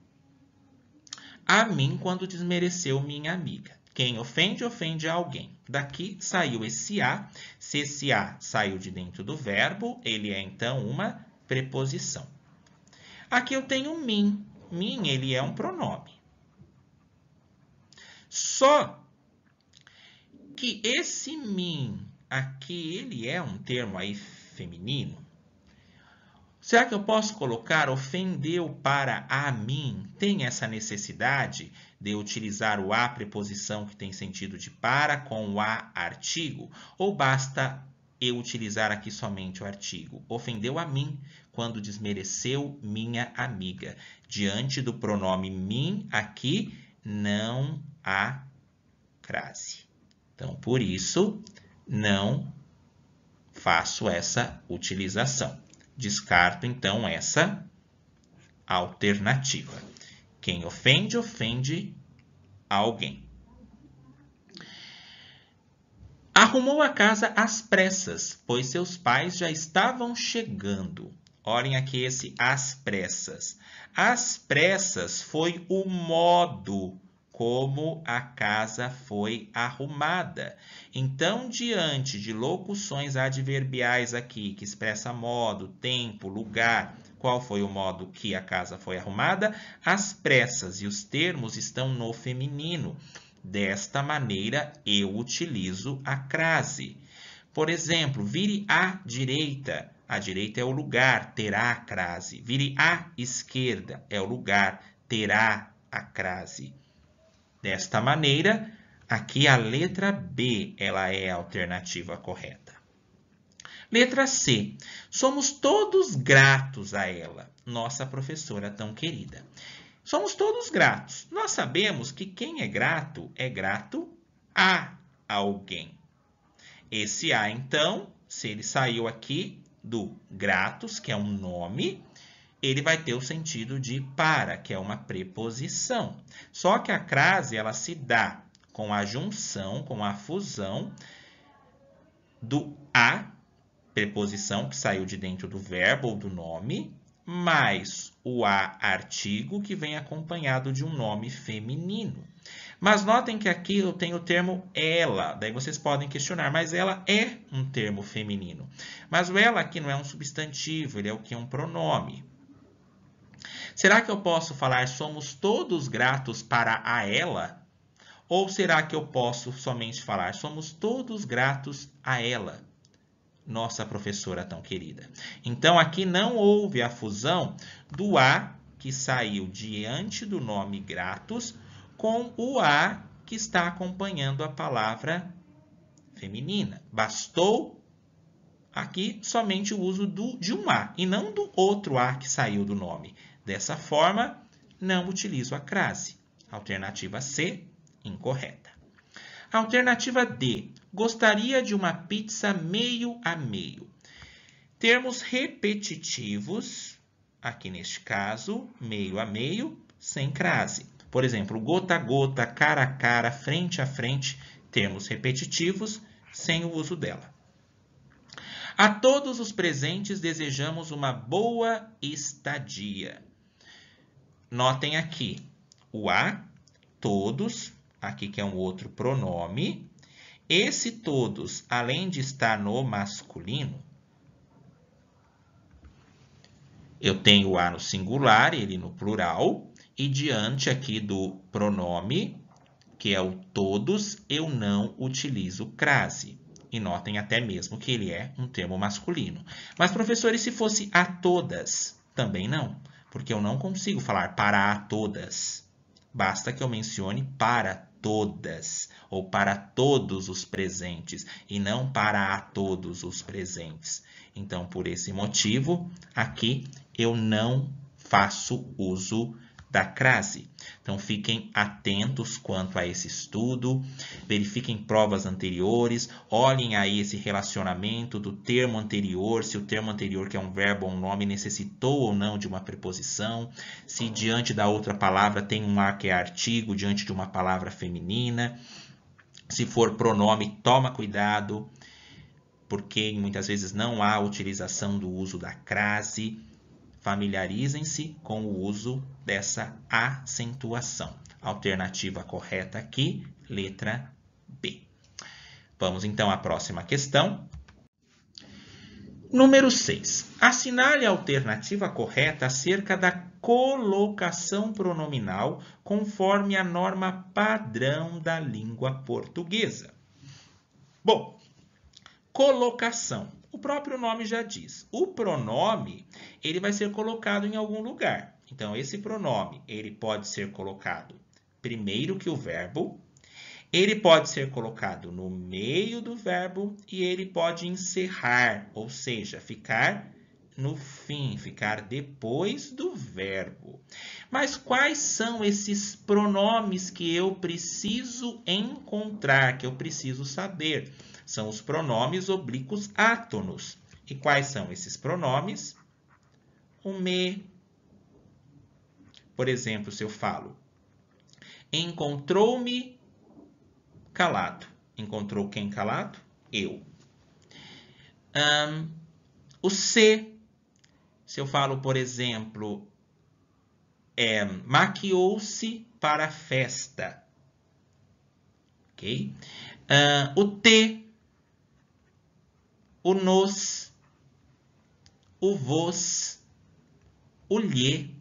a mim quando desmereceu minha amiga. Quem ofende, ofende a alguém. Daqui saiu esse a. Se esse a saiu de dentro do verbo, ele é então uma preposição. Aqui eu tenho mim. Mim, ele é um pronome. Só que esse mim aqui, ele é um termo aí feminino. Será que eu posso colocar ofendeu para a mim? Tem essa necessidade de eu utilizar o a preposição que tem sentido de para com o a artigo? Ou basta eu utilizar aqui somente o artigo? Ofendeu a mim quando desmereceu minha amiga. Diante do pronome mim, aqui não há crase. Então, por isso, não faço essa utilização. Descarto, então, essa alternativa. Quem ofende, ofende alguém. Arrumou a casa às pressas, pois seus pais já estavam chegando. Olhem aqui esse às pressas. Às pressas foi o modo como a casa foi arrumada. Então, diante de locuções adverbiais aqui, que expressa modo, tempo, lugar, qual foi o modo que a casa foi arrumada? Às pressas, e os termos estão no feminino. Desta maneira, eu utilizo a crase. Por exemplo, vire à direita. A direita é o lugar, terá a crase. Vire à esquerda, é o lugar, terá a crase. Desta maneira, aqui a letra B, ela é a alternativa correta. Letra C. Somos todos gratos a ela, nossa professora tão querida. Somos todos gratos. Nós sabemos que quem é grato a alguém. Esse a, então, se ele saiu aqui do gratos, que é um nome, ele vai ter o sentido de para, que é uma preposição. Só que a crase, ela se dá com a junção, com a fusão do a, preposição que saiu de dentro do verbo ou do nome, mais o a artigo que vem acompanhado de um nome feminino. Mas notem que aqui eu tenho o termo ela. Daí vocês podem questionar, mas ela é um termo feminino. Mas o ela aqui não é um substantivo, ele é o que? Um pronome. Será que eu posso falar somos todos gratos para a ela? Ou será que eu posso somente falar somos todos gratos a ela, nossa professora tão querida? Então, aqui não houve a fusão do a que saiu diante do nome gratos com o a que está acompanhando a palavra feminina. Bastou aqui somente o uso de um a e não do outro a que saiu do nome. Dessa forma, não utilizo a crase. Alternativa C, incorreta. Alternativa D, gostaria de uma pizza meio a meio. Termos repetitivos, aqui neste caso, meio a meio, sem crase. Por exemplo, gota a gota, cara a cara, frente a frente, termos repetitivos, sem o uso dela. A todos os presentes desejamos uma boa estadia. Notem aqui o a, todos, aqui que é um outro pronome. Esse todos, além de estar no masculino, eu tenho o a no singular, ele no plural, e diante aqui do pronome, que é o todos, eu não utilizo crase. E notem até mesmo que ele é um termo masculino. Mas, professor, e se fosse a todas? Também não, porque eu não consigo falar para a todas. Basta que eu mencione para todas, ou para todos os presentes, e não para a todos os presentes. Então, por esse motivo, aqui eu não faço uso da crase. Então, fiquem atentos quanto a esse estudo, verifiquem provas anteriores, olhem aí esse relacionamento do termo anterior, se o termo anterior, que é um verbo ou um nome, necessitou ou não de uma preposição, se diante da outra palavra tem um a que é artigo, diante de uma palavra feminina. Se for pronome, toma cuidado, porque muitas vezes não há utilização do uso da crase. Familiarizem-se com o uso dessa acentuação. Alternativa correta aqui, letra B. Vamos então à próxima questão. Número 6. Assinale a alternativa correta acerca da colocação pronominal conforme a norma padrão da língua portuguesa. Bom, colocação. O próprio nome já diz. O pronome, ele vai ser colocado em algum lugar. Então, esse pronome, ele pode ser colocado primeiro que o verbo, ele pode ser colocado no meio do verbo e ele pode encerrar, ou seja, ficar no fim, ficar depois do verbo. Mas quais são esses pronomes que eu preciso encontrar, que eu preciso saber? São os pronomes oblíquos átonos. E quais são esses pronomes? O me. Por exemplo, se eu falo, encontrou-me calado. Encontrou quem calado? Eu. O se. Se eu falo, por exemplo, maquiou-se para a festa. Ok? O te. O nos, o vos, o lhe,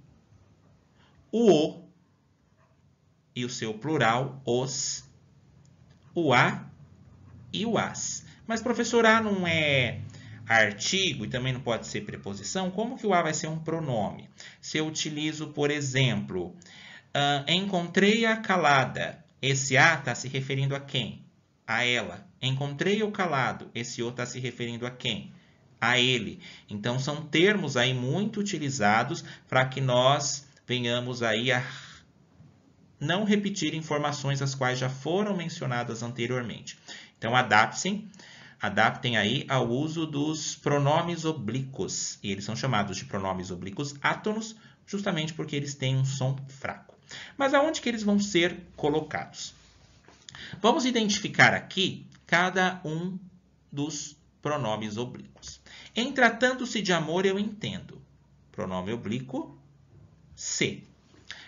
o e o seu plural, os, o a e o as. Mas, professor, a não é artigo e também não pode ser preposição? Como que o a vai ser um pronome? Se eu utilizo, por exemplo, encontrei-a calada, esse a está se referindo a quem? A ela. Encontrei-o calado, esse o está se referindo a quem? A ele. Então, são termos aí muito utilizados para que nós venhamos aí a não repetir informações as quais já foram mencionadas anteriormente. Então, adaptem aí ao uso dos pronomes oblíquos. E eles são chamados de pronomes oblíquos átonos, justamente porque eles têm um som fraco. Mas aonde que eles vão ser colocados? Vamos identificar aqui cada um dos pronomes oblíquos. Em tratando-se de amor, eu entendo. Pronome oblíquo, se.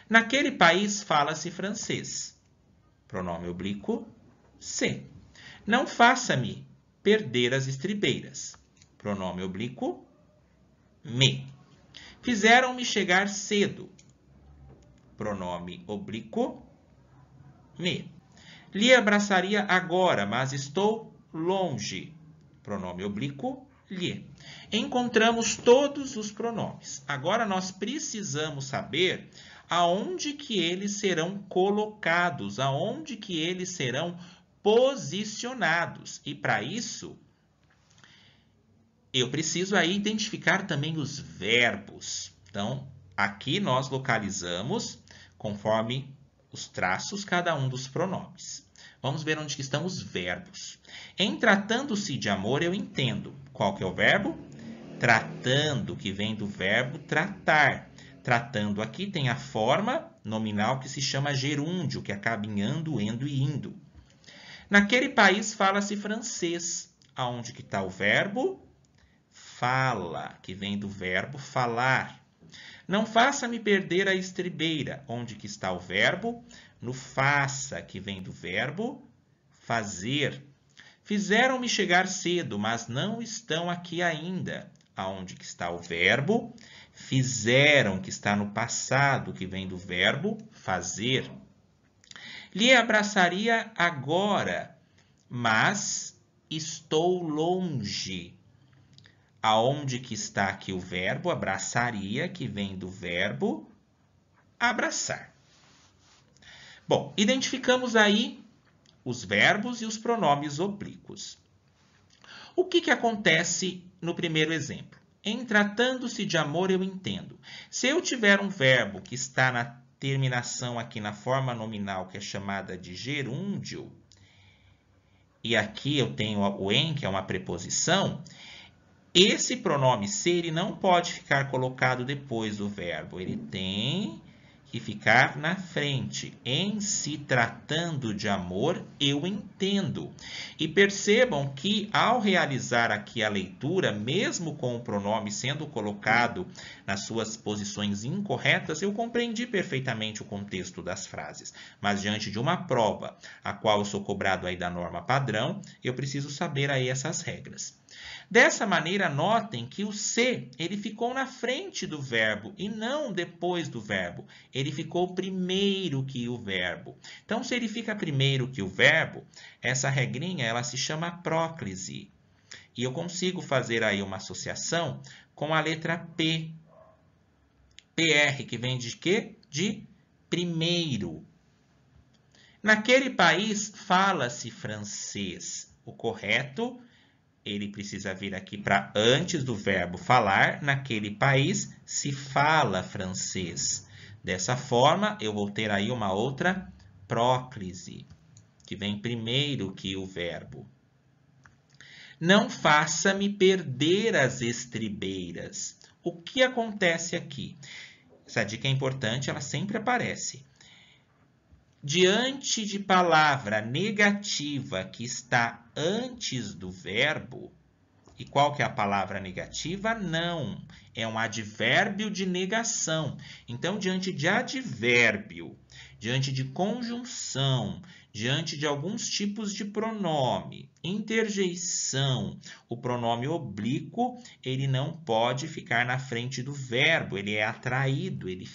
Naquele país fala-se francês. Pronome oblíquo, se. Não faça-me perder as estribeiras. Pronome oblíquo, me. Fizeram-me chegar cedo. Pronome oblíquo, me. Lhe abraçaria agora, mas estou longe. Pronome oblíquo, lhe. Encontramos todos os pronomes. Agora nós precisamos saber aonde que eles serão colocados, aonde que eles serão posicionados. E para isso, eu preciso aí identificar também os verbos. Então, aqui nós localizamos, conforme os traços, cada um dos pronomes. Vamos ver onde estão os verbos. Em tratando-se de amor, eu entendo. Qual que é o verbo? Tratando, que vem do verbo tratar. Tratando aqui tem a forma nominal que se chama gerúndio, que acaba em ando, endo e indo. Naquele país fala-se francês. Aonde que está o verbo? Fala, que vem do verbo falar. Não faça-me perder a estribeira. Onde que está o verbo? No faça, que vem do verbo fazer. Fizeram-me chegar cedo, mas não estão aqui ainda. Aonde que está o verbo? Fizeram, que está no passado, que vem do verbo fazer. Lhe abraçaria agora, mas estou longe. Aonde que está aqui o verbo? Abraçaria, que vem do verbo abraçar. Bom, identificamos aí os verbos e os pronomes oblíquos. O que acontece no primeiro exemplo? Em tratando-se de amor, eu entendo. Se eu tiver um verbo que está na terminação aqui na forma nominal, que é chamada de gerúndio, e aqui eu tenho o em, que é uma preposição, esse pronome se ele não pode ficar colocado depois do verbo. Ele tem que ficar na frente. Em se tratando de amor, eu entendo. E percebam que, ao realizar aqui a leitura, mesmo com o pronome sendo colocado nas suas posições incorretas, eu compreendi perfeitamente o contexto das frases. Mas, diante de uma prova, a qual eu sou cobrado aí da norma padrão, eu preciso saber aí essas regras. Dessa maneira, notem que o se, ele ficou na frente do verbo e não depois do verbo. Ele ficou primeiro que o verbo. Então, se ele fica primeiro que o verbo, essa regrinha, ela se chama próclise. E eu consigo fazer aí uma associação com a letra P. PR, que vem de quê? De primeiro. Naquele país, fala-se francês. O correto ele precisa vir aqui para antes do verbo falar. Naquele país se fala francês. Dessa forma, eu vou ter aí uma outra próclise, que vem primeiro que o verbo. Não faça-me perder as estribeiras. O que acontece aqui? Essa dica é importante, ela sempre aparece. Diante de palavra negativa que está antes do verbo, e qual que é a palavra negativa? Não, é um advérbio de negação. Então, diante de advérbio, diante de conjunção, diante de alguns tipos de pronome, interjeição, o pronome oblíquo, ele não pode ficar na frente do verbo, ele é atraído, ele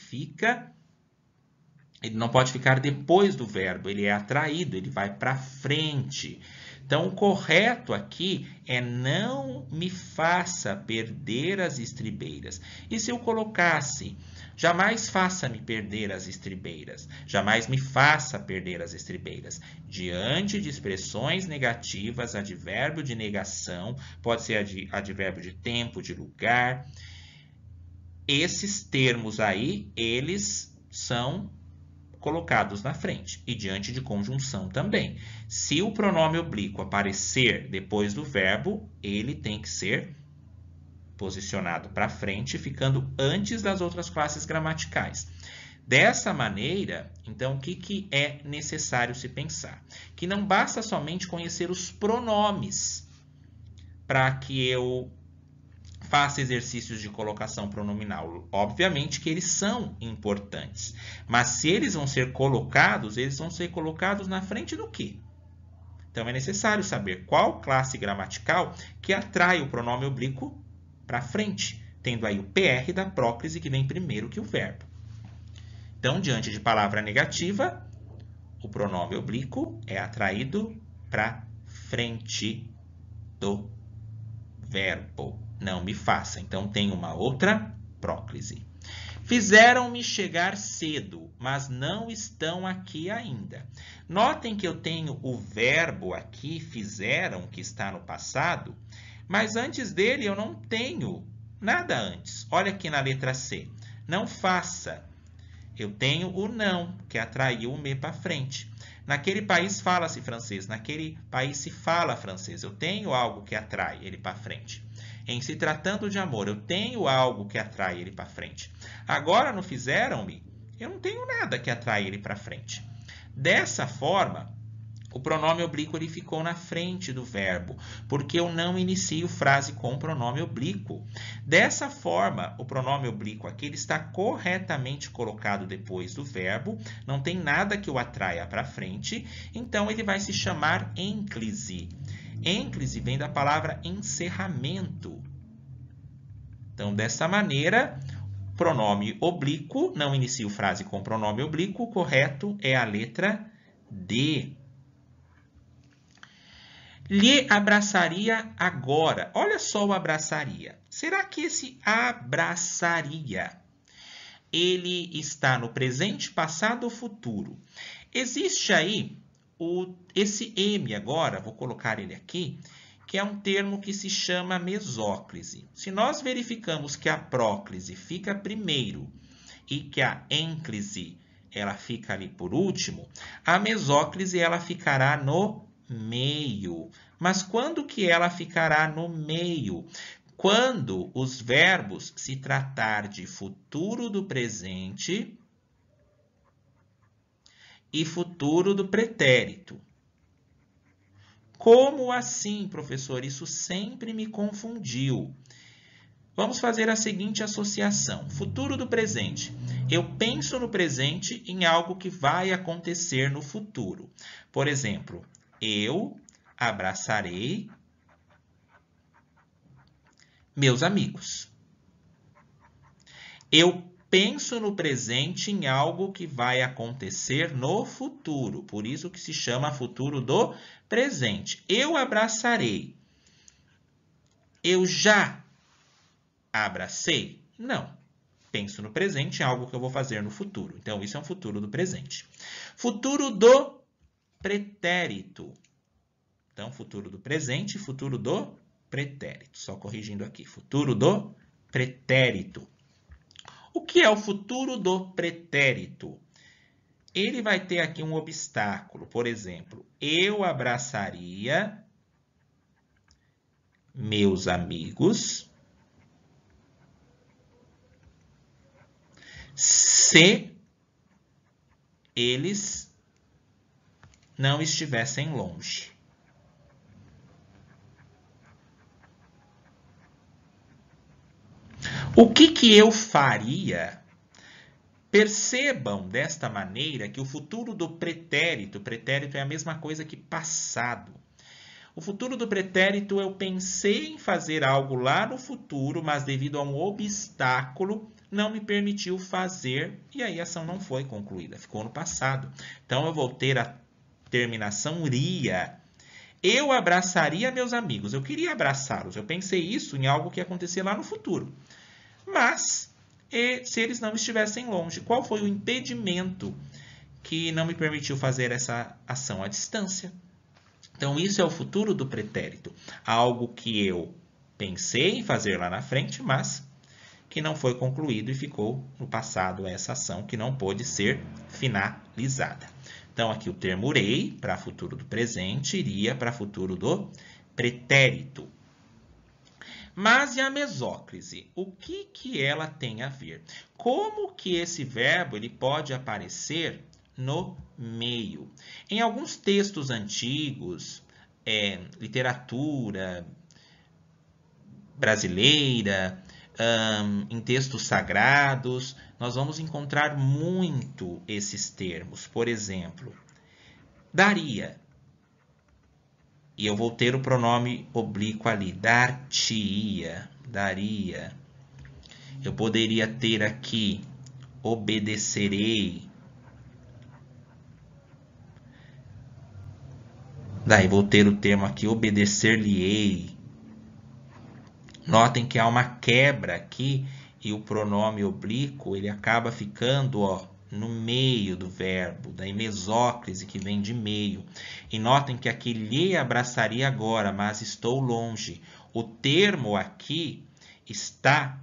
não pode ficar depois do verbo, ele é atraído, ele vai para frente. Então, o correto aqui é não me faça perder as estribeiras. E se eu colocasse, jamais faça-me perder as estribeiras, jamais me faça perder as estribeiras. Diante de expressões negativas, advérbio de negação, pode ser advérbio de tempo, de lugar. Esses termos aí, eles são colocados na frente e diante de conjunção também. Se o pronome oblíquo aparecer depois do verbo, ele tem que ser posicionado para frente, ficando antes das outras classes gramaticais. Dessa maneira, então, o que é necessário se pensar? Que não basta somente conhecer os pronomes para que eu faça exercícios de colocação pronominal. Obviamente que eles são importantes, mas se eles vão ser colocados na frente do quê? Então, é necessário saber qual classe gramatical que atrai o pronome oblíquo para frente, tendo aí o PR da próclise que vem primeiro que o verbo. Então, diante de palavra negativa, o pronome oblíquo é atraído para frente do verbo. Não me faça. Então, tem uma outra próclise. Fizeram-me chegar cedo, mas não estão aqui ainda. Notem que eu tenho o verbo aqui, fizeram, que está no passado, mas antes dele eu não tenho nada antes. Olha aqui na letra C. Não faça. Eu tenho o não, que atraiu o me para frente. Naquele país fala-se francês, naquele país se fala francês. Eu tenho algo que atrai ele para frente. Em se tratando de amor, eu tenho algo que atrai ele para frente. Agora, no fizeram-me, eu não tenho nada que atrai ele para frente. Dessa forma, o pronome oblíquo ele ficou na frente do verbo, porque eu não inicio frase com pronome oblíquo. Dessa forma, o pronome oblíquo aqui ele está corretamente colocado depois do verbo, não tem nada que o atraia para frente, então ele vai se chamar ênclise. Ênclise vem da palavra encerramento. Então, dessa maneira, pronome oblíquo, não inicio frase com pronome oblíquo, o correto é a letra D. Lhe abraçaria agora. Olha só o abraçaria. Será que esse abraçaria, ele está no presente, passado ou futuro? Existe aí esse M agora, vou colocar ele aqui, que é um termo que se chama mesóclise. Se nós verificamos que a próclise fica primeiro e que a ênclise ela fica ali por último, a mesóclise ela ficará no meio. Mas quando que ela ficará no meio? Quando os verbos se tratar de futuro do presente e futuro do pretérito. Como assim, professor? Isso sempre me confundiu. Vamos fazer a seguinte associação. Futuro do presente. Eu penso no presente em algo que vai acontecer no futuro. Por exemplo, eu abraçarei meus amigos. Eu penso no presente em algo que vai acontecer no futuro. Por isso que se chama futuro do presente. Eu abraçarei. Eu já abracei? Não. Penso no presente em algo que eu vou fazer no futuro. Então, isso é um futuro do presente. Futuro do pretérito. Então, futuro do presente e futuro do pretérito. Só corrigindo aqui. Futuro do pretérito. O que é o futuro do pretérito? Ele vai ter aqui um obstáculo. Por exemplo, eu abraçaria meus amigos se eles não estivessem longe. O que eu faria? Percebam desta maneira que o futuro do pretérito é a mesma coisa que passado. O futuro do pretérito, eu pensei em fazer algo lá no futuro, mas devido a um obstáculo, não me permitiu fazer, e aí a ação não foi concluída, ficou no passado. Então, eu vou ter a terminação ria. Eu abraçaria meus amigos, eu queria abraçá-los, eu pensei isso em algo que ia acontecer lá no futuro. Mas, se eles não estivessem longe, qual foi o impedimento que não me permitiu fazer essa ação à distância? Então, isso é o futuro do pretérito. Algo que eu pensei em fazer lá na frente, mas que não foi concluído e ficou no passado essa ação que não pôde ser finalizada. Então, aqui o termo irei para futuro do presente, iria para futuro do pretérito. Mas e a mesóclise? O que ela tem a ver? Como que esse verbo ele pode aparecer no meio? Em alguns textos antigos, literatura brasileira, em textos sagrados, nós vamos encontrar muito esses termos. Por exemplo, daria. E eu vou ter o pronome oblíquo ali, dar-te-ia, daria. Eu poderia ter aqui, obedecerei. Daí vou ter o termo aqui, obedecer-lhe-ei. Notem que há uma quebra aqui e o pronome oblíquo ele acaba ficando no meio do verbo, da mesóclise que vem de meio. E notem que aqui lhe abraçaria agora, mas estou longe. O termo aqui está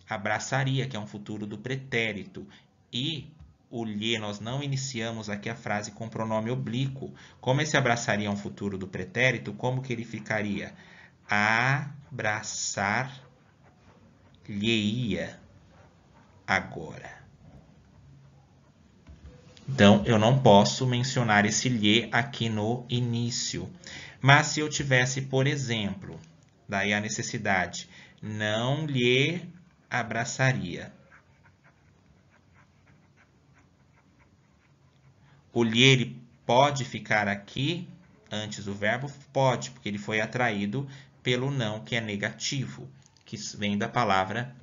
abraçaria, que é um futuro do pretérito. E o lhe, nós não iniciamos aqui a frase com pronome oblíquo. Como esse abraçaria é um futuro do pretérito, como que ele ficaria? Abraçar-lhe-ia agora. Então, eu não posso mencionar esse lhe aqui no início. Mas se eu tivesse, por exemplo, daí a necessidade, não lhe abraçaria. O lhe ele pode ficar aqui antes do verbo? Pode, porque ele foi atraído pelo não, que é negativo, que vem da palavra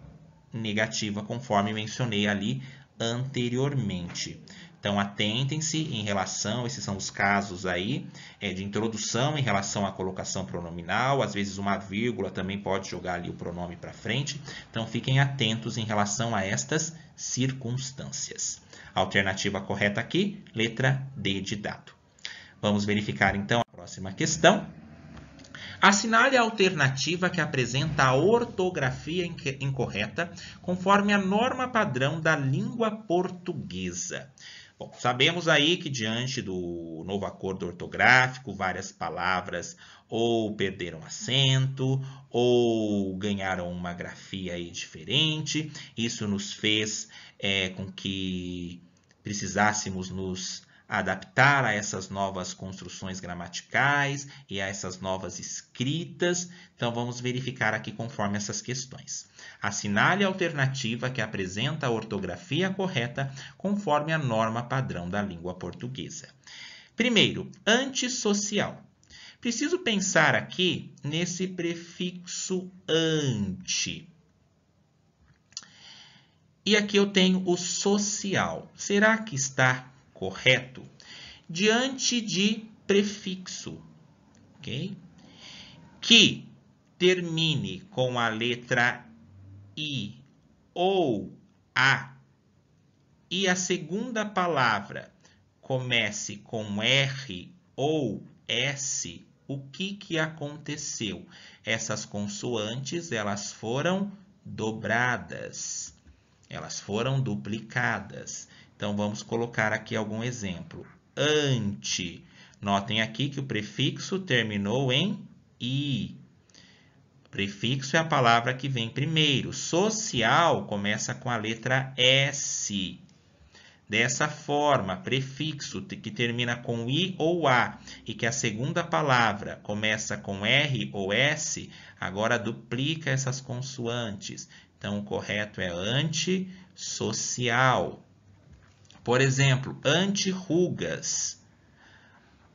negativa, conforme mencionei ali anteriormente. Então, atentem-se em relação, esses são os casos aí, de introdução em relação à colocação pronominal, às vezes uma vírgula também pode jogar ali o pronome para frente. Então, fiquem atentos em relação a estas circunstâncias. A alternativa correta aqui, letra D de dado. Vamos verificar então a próxima questão. Assinale a alternativa que apresenta a ortografia incorreta conforme a norma padrão da língua portuguesa. Bom, sabemos aí que diante do novo acordo ortográfico, várias palavras ou perderam acento ou ganharam uma grafia aí diferente. Isso nos fez com que precisássemos nos adaptar a essas novas construções gramaticais e a essas novas escritas. Então, vamos verificar aqui conforme essas questões. Assinale a alternativa que apresenta a ortografia correta conforme a norma padrão da língua portuguesa. Primeiro, antissocial. Preciso pensar aqui nesse prefixo anti. E aqui eu tenho o social. Será que está correto? Diante de prefixo, ok? Que termine com a letra I ou A e a segunda palavra comece com R ou S, o que aconteceu? Essas consoantes, elas foram dobradas. Elas foram duplicadas. Então, vamos colocar aqui algum exemplo. Ante. Notem aqui que o prefixo terminou em I. O prefixo é a palavra que vem primeiro. Social começa com a letra S. Dessa forma, prefixo que termina com I ou A e que a segunda palavra começa com R ou S, agora duplica essas consoantes. Então, o correto é antissocial. Por exemplo, antirrugas.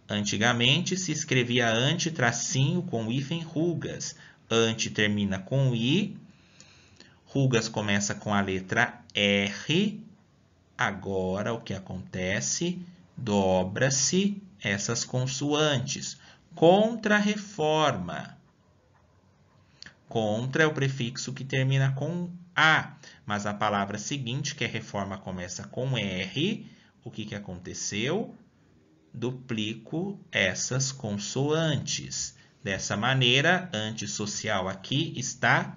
Antigamente se escrevia anti tracinho com hífen rugas. Anti termina com I. Rugas começa com a letra R. Agora, o que acontece? Dobra-se essas consoantes. Contra-reforma. Contra é o prefixo que termina com A, mas a palavra seguinte, que é reforma, começa com R. O que aconteceu? Duplico essas consoantes. Dessa maneira, antissocial aqui está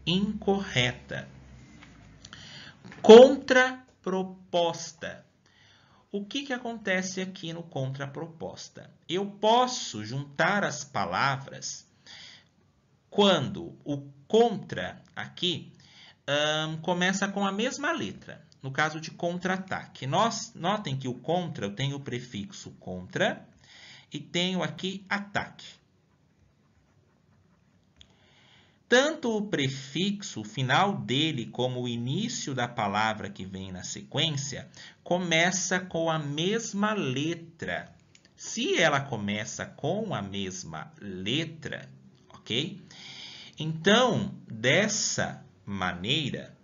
incorreta. Contraproposta. O que acontece aqui no contraproposta? Eu posso juntar as palavras quando o contra aqui começa com a mesma letra. No caso de contra-ataque. Notem que o contra, eu tenho o prefixo contra e tenho aqui ataque. Tanto o prefixo, o final dele, como o início da palavra que vem na sequência, começa com a mesma letra. Se ela começa com a mesma letra, ok? Então, dessa maneira,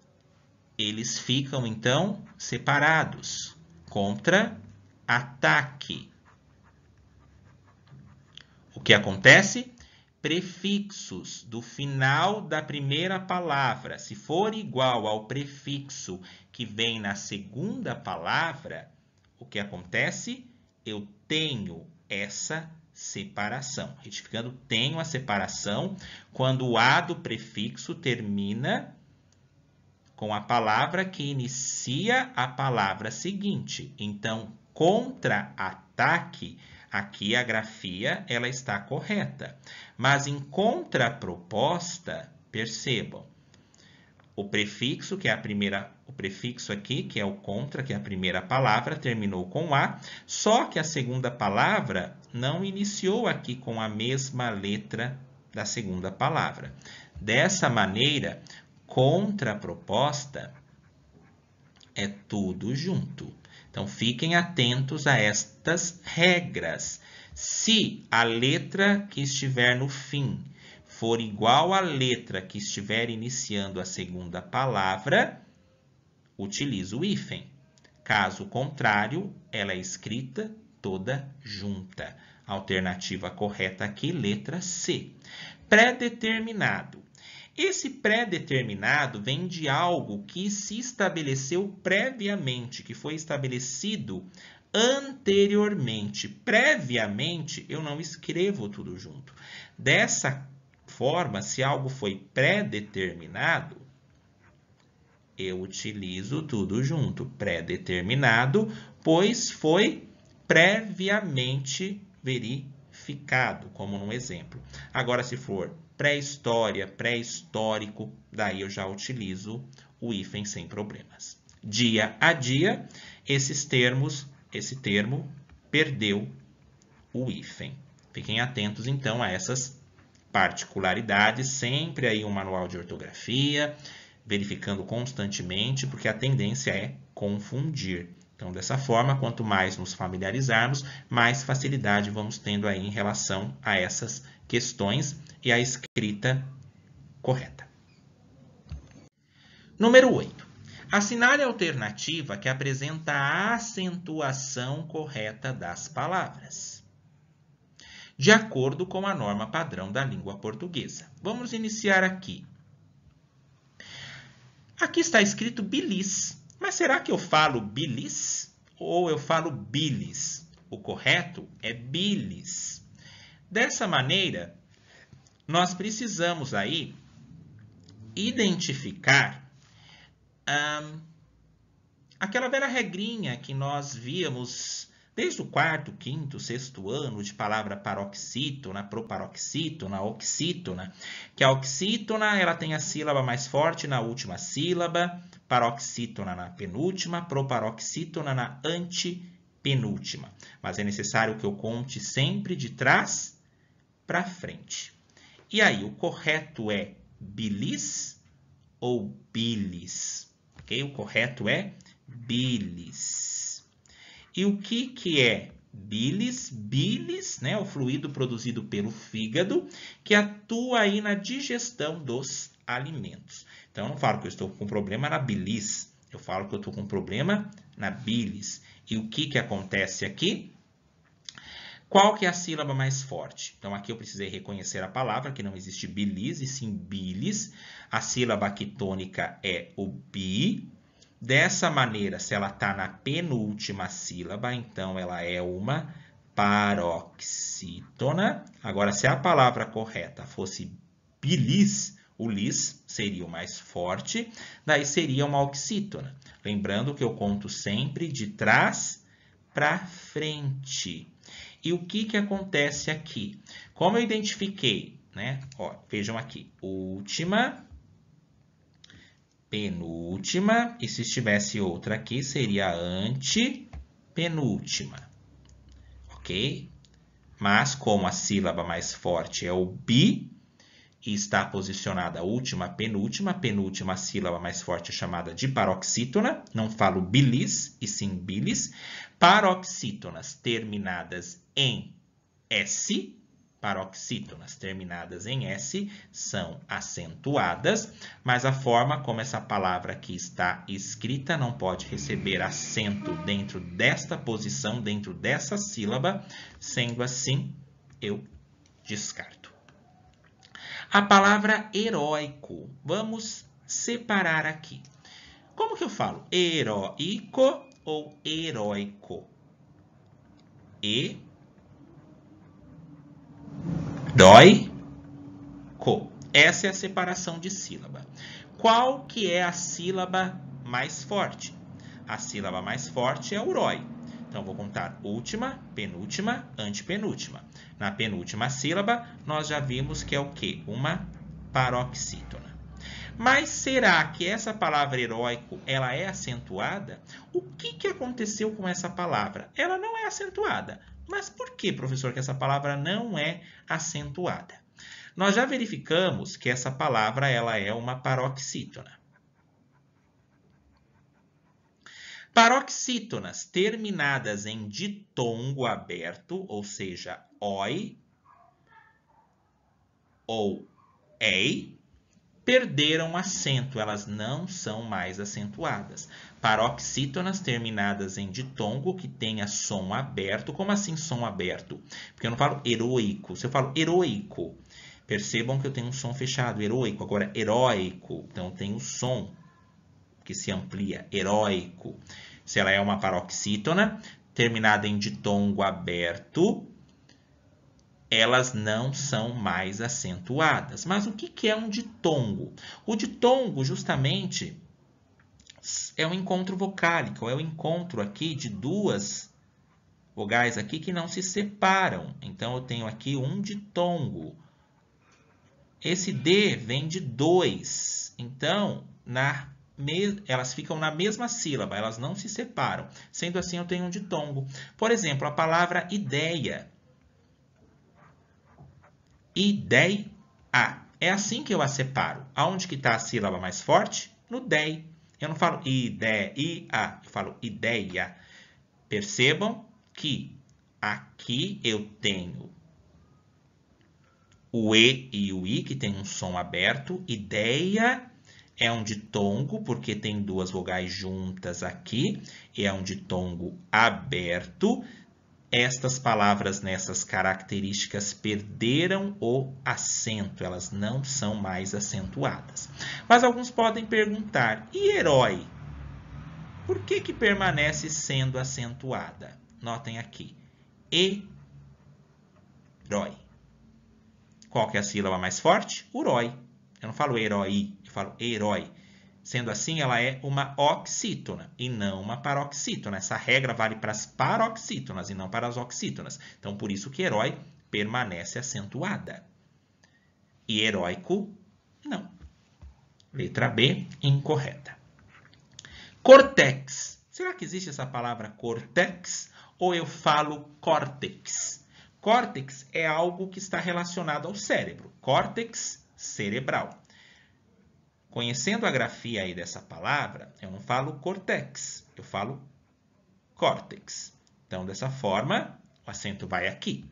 eles ficam, então, separados. Contra-ataque. O que acontece? Prefixos do final da primeira palavra, se for igual ao prefixo que vem na segunda palavra, o que acontece? Eu tenho essa separação. Retificando, tenho a separação quando o A do prefixo termina com a palavra que inicia a palavra seguinte. Então, contra-ataque, aqui a grafia ela está correta. Mas em contraproposta, percebam, o prefixo, que é o prefixo aqui, que é o contra, que é a primeira palavra, terminou com A, só que a segunda palavra não iniciou aqui com a mesma letra da segunda palavra. Dessa maneira, contraproposta é tudo junto. Então, fiquem atentos a estas regras. Se a letra que estiver no fim for igual à letra que estiver iniciando a segunda palavra, utilizo o hífen. Caso contrário, ela é escrita toda junta. Alternativa correta aqui, letra C. Pré-determinado. Esse pré-determinado vem de algo que se estabeleceu previamente, que foi estabelecido anteriormente. Previamente, eu não escrevo tudo junto. Dessa forma, se algo foi pré-determinado, eu utilizo tudo junto. Pré-determinado, pois foi previamente verificado, como no exemplo. Agora, se for pré-história, pré-histórico, daí eu já utilizo o hífen sem problemas. Dia a dia, esses termos esse termo perdeu o hífen. Fiquem atentos, então, a essas particularidades. Sempre aí um manual de ortografia, verificando constantemente, porque a tendência é confundir. Então, dessa forma, quanto mais nos familiarizarmos, mais facilidade vamos tendo aí em relação a essas questões e a escrita correta. Número 8. Assinale a alternativa que apresenta a acentuação correta das palavras, de acordo com a norma padrão da língua portuguesa. Vamos iniciar aqui. Aqui está escrito bilis, mas será que eu falo bilis ou eu falo bilis? O correto é bilis. Dessa maneira, nós precisamos aí identificar aquela velha regrinha que nós víamos desde o quarto, quinto, sexto ano de palavra paroxítona, proparoxítona, oxítona, que a oxítona ela tem a sílaba mais forte na última sílaba, paroxítona na penúltima, proparoxítona na antepenúltima. Mas é necessário que eu conte sempre de trás para frente. E aí, o correto é bilis ou bilis? Okay? O correto é bilis. E o que é bilis? Bilis, né, o fluido produzido pelo fígado, que atua aí na digestão dos alimentos. Então, eu não falo que eu estou com problema na bilis, eu falo que eu estou com problema na bilis. E o que acontece aqui? Qual que é a sílaba mais forte? Então, aqui eu precisei reconhecer a palavra, que não existe bilis, e sim bilis. A sílaba aqui tônica é o bi. Dessa maneira, se ela está na penúltima sílaba, então ela é uma paroxítona. Agora, se a palavra correta fosse bilis, o lis seria o mais forte, daí seria uma oxítona. Lembrando que eu conto sempre de trás para frente. E o que acontece aqui? Como eu identifiquei, né? Ó, vejam aqui, última, penúltima, e se estivesse outra aqui, seria antepenúltima, ok? Mas como a sílaba mais forte é o bi, e está posicionada a última, penúltima sílaba mais forte é chamada de paroxítona, não falo bilis, e sim bilis. Paroxítonas terminadas em S, paroxítonas terminadas em S são acentuadas, mas a forma como essa palavra aqui está escrita não pode receber acento dentro desta posição, dentro dessa sílaba, sendo assim, eu descarto. A palavra heróico, vamos separar aqui. Como que eu falo? Heróico ou heróico? Heróico. Essa é a separação de sílaba. Qual que é a sílaba mais forte? A sílaba mais forte é o rói. Então, vou contar última, penúltima, antepenúltima. Na penúltima sílaba, nós já vimos que é o quê? Uma paroxítona. Mas será que essa palavra heróico, ela é acentuada? O que aconteceu com essa palavra? Ela não é acentuada. Mas por que, professor, que essa palavra não é acentuada? Nós já verificamos que essa palavra ela é uma paroxítona. Paroxítonas terminadas em ditongo aberto, ou seja, oi ou ei, perderam acento, elas não são mais acentuadas. Paroxítonas terminadas em ditongo, que tenha som aberto. Como assim som aberto? Porque eu não falo heroico, se eu falo heroico, percebam que eu tenho um som fechado, heroico. Agora, heróico, então tem o som que se amplia, heróico. Se ela é uma paroxítona terminada em ditongo aberto, elas não são mais acentuadas. Mas o que é um ditongo? O ditongo, justamente, é um encontro vocálico, é o encontro aqui de duas vogais aqui que não se separam. Então, eu tenho aqui um ditongo. Esse D vem de dois. Então, na elas ficam na mesma sílaba, elas não se separam. Sendo assim, eu tenho um ditongo. Por exemplo, a palavra ideia. Ideia. É assim que eu a separo. Aonde que está a sílaba mais forte? No DEI. Eu não falo ideia, eu falo ideia. Percebam que aqui eu tenho o E e o I, que tem um som aberto. Ideia é um ditongo, porque tem duas vogais juntas aqui. E é um ditongo aberto. Estas palavras nessas características perderam o acento, elas não são mais acentuadas. Mas alguns podem perguntar, e herói? Por que que permanece sendo acentuada? Notem aqui, herói. Qual que é a sílaba mais forte? Urói. Eu não falo herói, eu falo herói. Sendo assim, ela é uma oxítona e não uma paroxítona. Essa regra vale para as paroxítonas e não para as oxítonas. Então, por isso que herói permanece acentuada. E heróico, não. Letra B, incorreta. Córtex. Será que existe essa palavra córtex? Ou eu falo córtex? Córtex é algo que está relacionado ao cérebro. Córtex cerebral. Conhecendo a grafia aí dessa palavra, eu não falo córtex, eu falo córtex. Então, dessa forma, o acento vai aqui.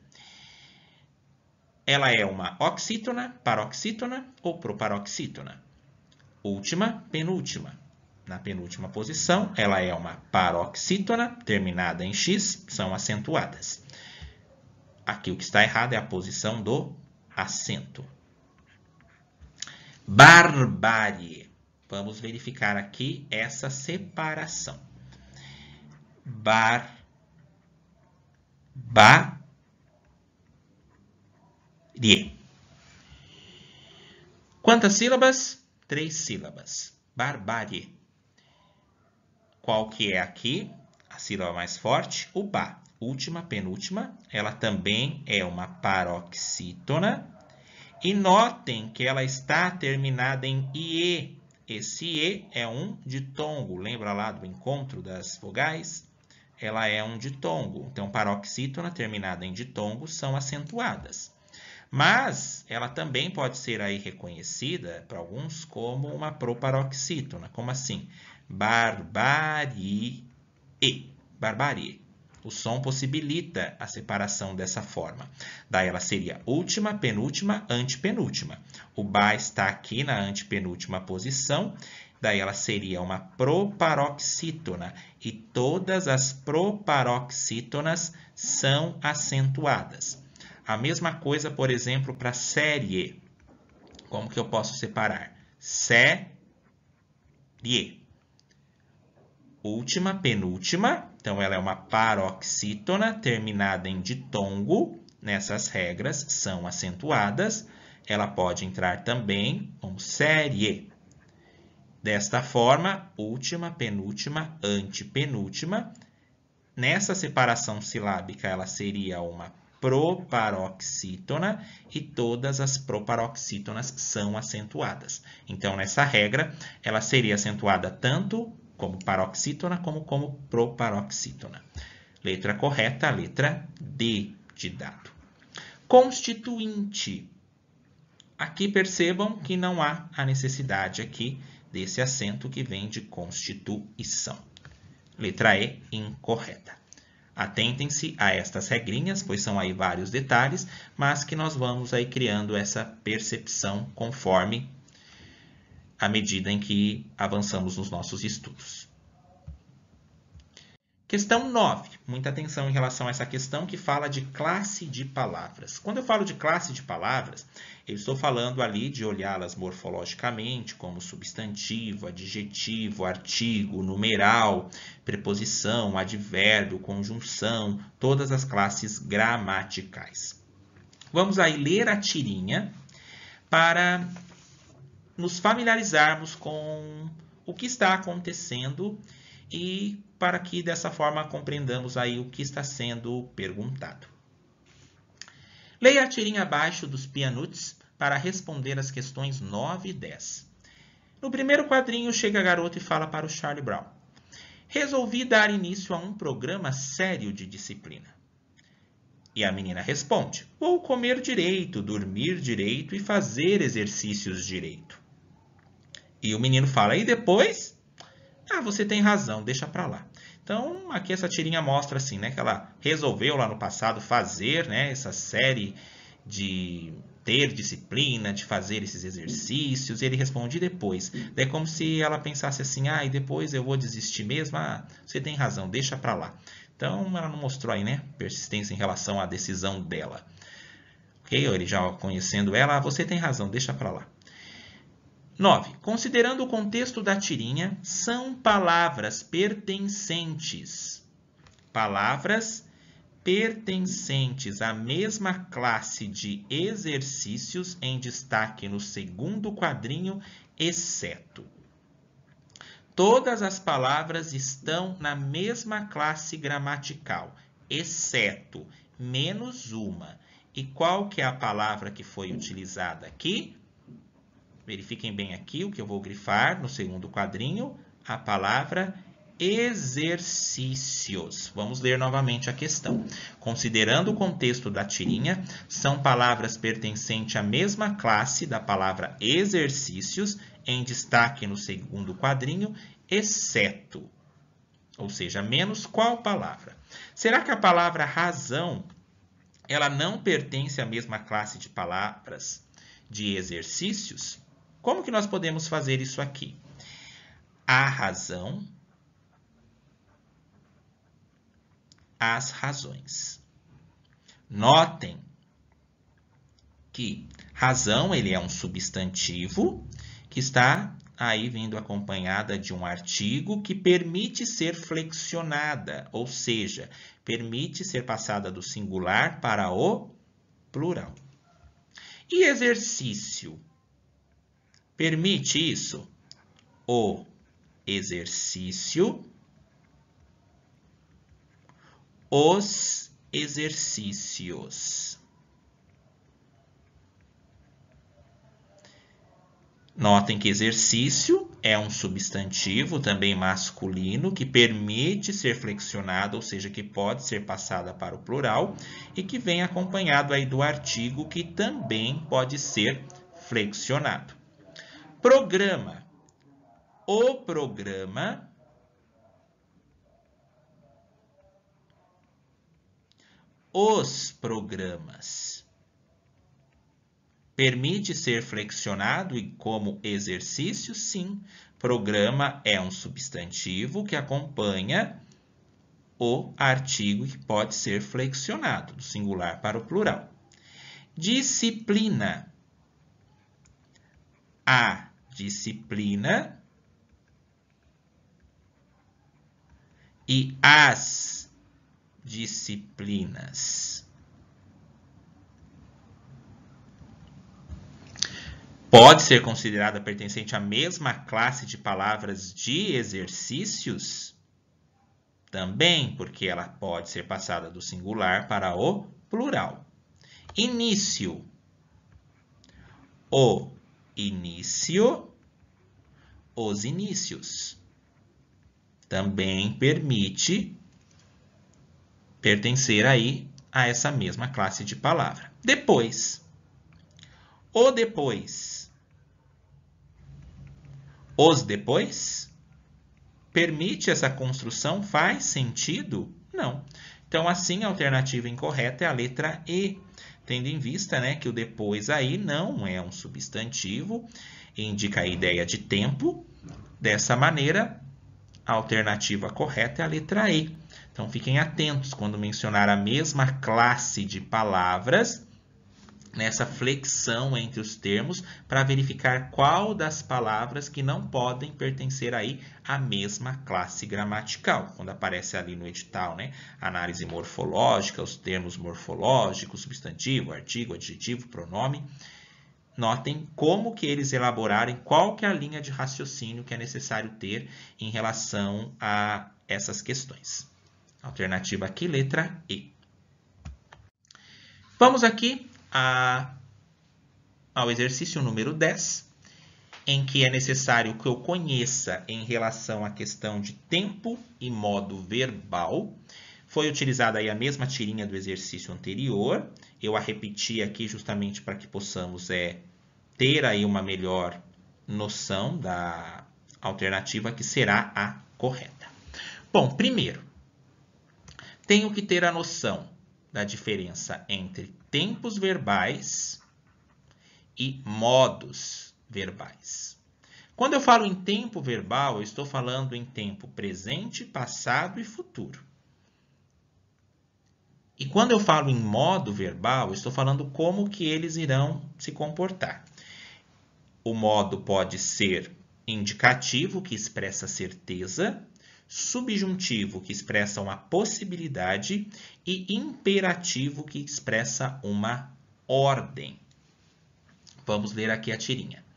Ela é uma oxítona, paroxítona ou proparoxítona. Última, penúltima. Na penúltima posição, ela é uma paroxítona, terminada em X, são acentuadas. Aqui o que está errado é a posição do acento. Barbárie. Vamos verificar aqui essa separação. Barbárie. Quantas sílabas? 3 sílabas. Barbárie. Qual que é aqui? A sílaba mais forte, o ba. Última, penúltima. Ela também é uma paroxítona. E notem que ela está terminada em IE. Esse E é um ditongo. Lembra lá do encontro das vogais? Ela é um ditongo. Então, paroxítona terminada em ditongo são acentuadas. Mas ela também pode ser aí reconhecida para alguns como uma proparoxítona. Como assim? Barbarie. Barbarie. O som possibilita a separação dessa forma. Daí ela seria última, penúltima, antepenúltima. O ba está aqui na antepenúltima posição. Daí ela seria uma proparoxítona. E todas as proparoxítonas são acentuadas. A mesma coisa, por exemplo, para série. Como que eu posso separar? Série. Última, penúltima. Então, ela é uma paroxítona terminada em ditongo. Nessas regras, são acentuadas. Ela pode entrar também como série. Desta forma, última, penúltima, antepenúltima. Nessa separação silábica, ela seria uma proparoxítona e todas as proparoxítonas são acentuadas. Então, nessa regra, ela seria acentuada tanto como paroxítona como proparoxítona. Letra correta, a letra D de dado. Constituinte. Aqui percebam que não há a necessidade aqui desse acento que vem de constituição. Letra E, incorreta. Atentem-se a estas regrinhas, pois são aí vários detalhes, mas que nós vamos aí criando essa percepção conforme à medida em que avançamos nos nossos estudos. Questão 9. Muita atenção em relação a essa questão que fala de classe de palavras. Quando eu falo de classe de palavras, eu estou falando ali de olhá-las morfologicamente, como substantivo, adjetivo, artigo, numeral, preposição, advérbio, conjunção, todas as classes gramaticais. Vamos aí ler a tirinha para nos familiarizarmos com o que está acontecendo e para que dessa forma compreendamos aí o que está sendo perguntado. Leia a tirinha abaixo dos pianuts para responder as questões 9 e 10. No primeiro quadrinho, chega a garota e fala para o Charlie Brown: resolvi dar início a um programa sério de disciplina. E a menina responde: vou comer direito, dormir direito e fazer exercícios direito. E o menino fala: e depois? Ah, você tem razão, deixa pra lá. Então, aqui essa tirinha mostra assim, né, que ela resolveu lá no passado fazer, né, essa série de ter disciplina, de fazer esses exercícios, e ele responde depois. É como se ela pensasse assim: ah, e depois eu vou desistir mesmo? Ah, você tem razão, deixa pra lá. Então, ela não mostrou aí, né, persistência em relação à decisão dela. Ok? Ele já conhecendo ela: ah, você tem razão, deixa pra lá. 9. Considerando o contexto da tirinha, são palavras pertencentes. Palavras pertencentes à mesma classe de exercícios em destaque no segundo quadrinho, exceto. Todas as palavras estão na mesma classe gramatical, exceto menos uma. E qual que é a palavra que foi utilizada aqui? Verifiquem bem aqui o que eu vou grifar no segundo quadrinho, a palavra exercícios. Vamos ler novamente a questão. Considerando o contexto da tirinha, são palavras pertencentes à mesma classe da palavra exercícios, em destaque no segundo quadrinho, exceto. Ou seja, menos qual palavra? Será que a palavra razão, ela não pertence à mesma classe de palavras de exercícios? Como que nós podemos fazer isso aqui? A razão, as razões. Notem que razão, ele é um substantivo que está aí vindo acompanhada de um artigo que permite ser flexionada, ou seja, permite ser passada do singular para o plural. E exercício? Permite isso? O exercício, os exercícios. Notem que exercício é um substantivo, também masculino, que permite ser flexionado, ou seja, que pode ser passada para o plural, e que vem acompanhado aí do artigo, que também pode ser flexionado. Programa. O programa os programas. Permite ser flexionado e como exercício? Sim. Programa é um substantivo que acompanha o artigo que pode ser flexionado, do singular para o plural. Disciplina. A disciplina e as disciplinas. Pode ser considerada pertencente à mesma classe de palavras de exercícios? Também, porque ela pode ser passada do singular para o plural. Início. O início, os inícios. Também permite pertencer aí a essa mesma classe de palavra. Depois. O depois. Os depois. Permite essa construção? Faz sentido? Não. Então, assim, a alternativa incorreta é a letra E, tendo em vista, né, que o depois aí não é um substantivo, indica a ideia de tempo. Dessa maneira, a alternativa correta é a letra E. Então, fiquem atentos quando mencionar a mesma classe de palavras, nessa flexão entre os termos, para verificar qual das palavras que não podem pertencer aí à mesma classe gramatical. Quando aparece ali no edital, né? Análise morfológica, os termos morfológicos, substantivo, artigo, adjetivo, pronome. Notem como que eles elaborarem qual que é a linha de raciocínio que é necessário ter em relação a essas questões. Alternativa aqui, letra E. Vamos aqui ao exercício número 10. em que é necessário que eu conheça em relação à questão de tempo e modo verbal. Foi utilizada aí a mesma tirinha do exercício anterior. Eu a repeti aqui justamente para que possamos ter aí uma melhor noção da alternativa que será a correta. Bom, primeiro, tenho que ter a noção da diferença entre tempos verbais e modos verbais. Quando eu falo em tempo verbal, eu estou falando em tempo presente, passado e futuro. E quando eu falo em modo verbal, eu estou falando como que eles irão se comportar. O modo pode ser indicativo, que expressa certeza, subjuntivo, que expressa uma possibilidade, e imperativo, que expressa uma ordem. Vamos ler aqui a tirinha.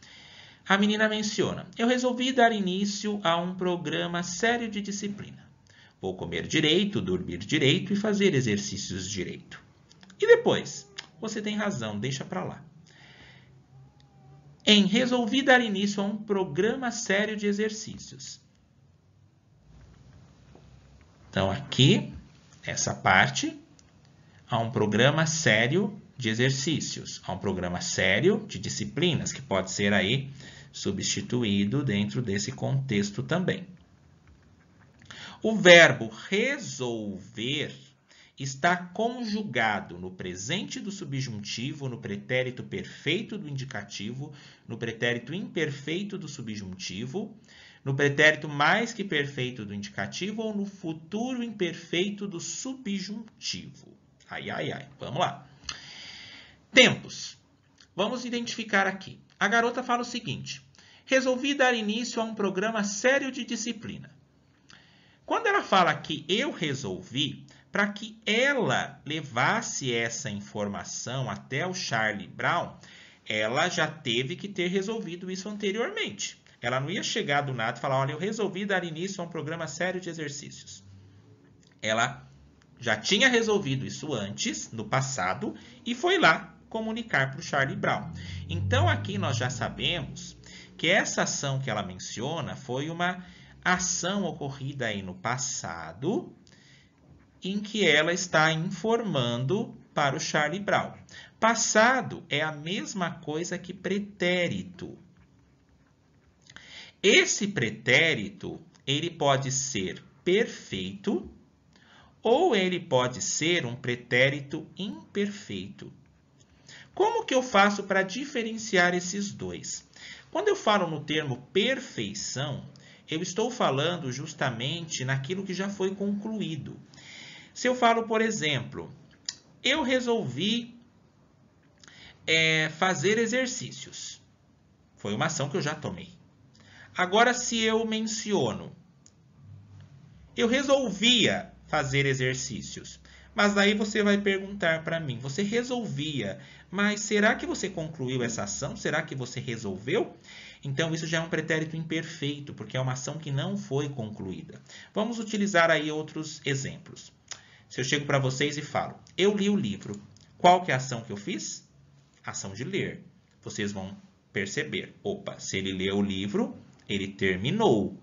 A menina menciona: eu resolvi dar início a um programa sério de disciplina. Vou comer direito, dormir direito e fazer exercícios direito. E depois? Você tem razão, deixa para lá. Resolvi dar início a um programa sério de exercícios. Então, aqui, essa parte, há um programa sério de exercícios. Há um programa sério de disciplinas, que pode ser aí substituído dentro desse contexto também. O verbo resolver está conjugado no presente do subjuntivo, no pretérito perfeito do indicativo, no pretérito imperfeito do subjuntivo, no pretérito mais que perfeito do indicativo ou no futuro imperfeito do subjuntivo. Ai, ai, ai. Vamos lá. Tempos. Vamos identificar aqui. A garota fala o seguinte: resolvi dar início a um programa sério de disciplina. Quando ela fala que eu resolvi, para que ela levasse essa informação até o Charlie Brown, ela já teve que ter resolvido isso anteriormente. Ela não ia chegar do nada e falar: olha, eu resolvi dar início a um programa sério de exercícios. Ela já tinha resolvido isso antes, no passado, e foi lá comunicar para o Charlie Brown. Então, aqui nós já sabemos que essa ação que ela menciona foi uma ação ocorrida aí no passado, em que ela está informando para o Charlie Brown. Passado é a mesma coisa que pretérito. Esse pretérito, ele pode ser perfeito ou ele pode ser um pretérito imperfeito. Como que eu faço para diferenciar esses dois? Quando eu falo no termo perfeição, eu estou falando justamente naquilo que já foi concluído. Se eu falo, por exemplo, eu resolvi fazer exercícios. Foi uma ação que eu já tomei. Agora, se eu menciono, eu resolvia fazer exercícios. Mas daí você vai perguntar para mim, você resolvia, mas será que você concluiu essa ação? Será que você resolveu? Então, isso já é um pretérito imperfeito, porque é uma ação que não foi concluída. Vamos utilizar aí outros exemplos. Se eu chego para vocês e falo, eu li o livro, qual que é a ação que eu fiz? Ação de ler. Vocês vão perceber, opa, se ele leu o livro, ele terminou.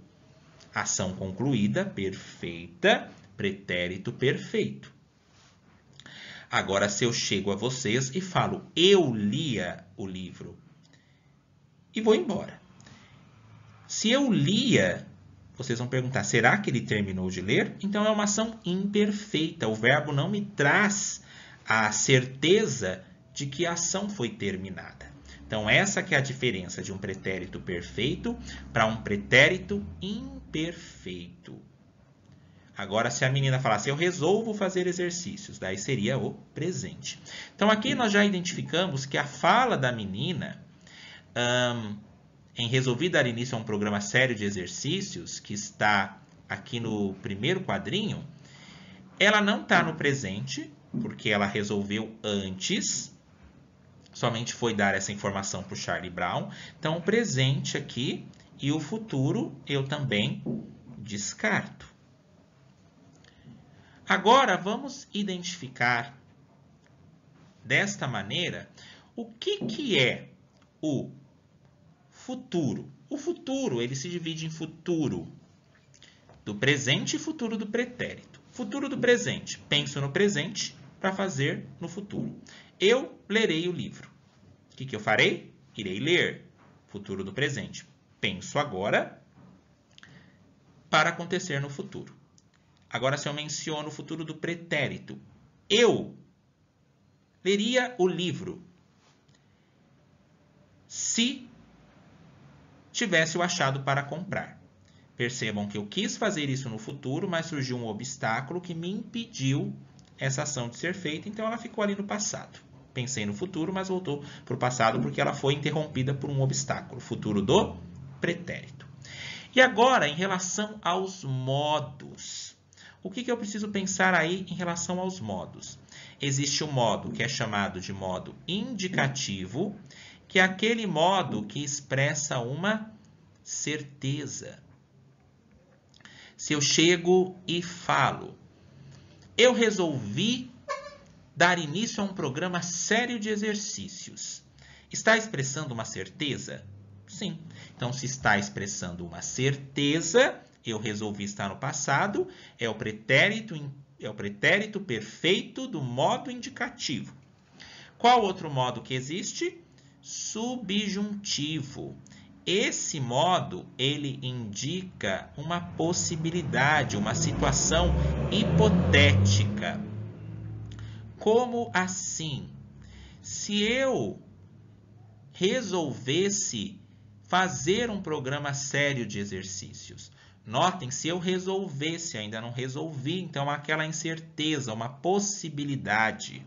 Ação concluída, perfeita, pretérito perfeito. Agora, se eu chego a vocês e falo, eu lia o livro, e vou embora. Se eu lia, vocês vão perguntar, será que ele terminou de ler? Então, é uma ação imperfeita. O verbo não me traz a certeza de que a ação foi terminada. Então, essa que é a diferença de um pretérito perfeito para um pretérito imperfeito. Agora, se a menina falasse, eu resolvo fazer exercícios, daí seria o presente. Então, aqui nós já identificamos que a fala da menina, em resolvi dar início a um programa sério de exercícios, que está aqui no primeiro quadrinho, ela não está no presente, porque ela resolveu antes, somente foi dar essa informação para o Charlie Brown. Então, o presente aqui e o futuro eu também descarto. Agora, vamos identificar desta maneira o que é o futuro. O futuro, ele se divide em futuro do presente e futuro do pretérito. Futuro do presente, penso no presente para fazer no futuro. Eu lerei o livro. O que eu farei? Irei ler. Futuro do presente. Penso agora para acontecer no futuro. Agora, se eu menciono o futuro do pretérito, eu leria o livro se tivesse o achado para comprar. Percebam que eu quis fazer isso no futuro, mas surgiu um obstáculo que me impediu essa ação de ser feita, então ela ficou ali no passado. Pensei no futuro, mas voltou para o passado porque ela foi interrompida por um obstáculo. Futuro do pretérito. E agora, em relação aos modos. O que eu preciso pensar aí em relação aos modos? Existe um modo que é chamado de modo indicativo, que é aquele modo que expressa uma certeza. Se eu chego e falo, eu resolvi dar início a um programa sério de exercícios. Está expressando uma certeza? Sim. Então, se está expressando uma certeza, eu resolvi estar no passado, é o pretérito perfeito do modo indicativo. Qual outro modo que existe? Subjuntivo. Esse modo, ele indica uma possibilidade, uma situação hipotética. Como assim? Se eu resolvesse fazer um programa sério de exercícios, notem, se eu resolvesse, ainda não resolvi, então aquela incerteza, uma possibilidade.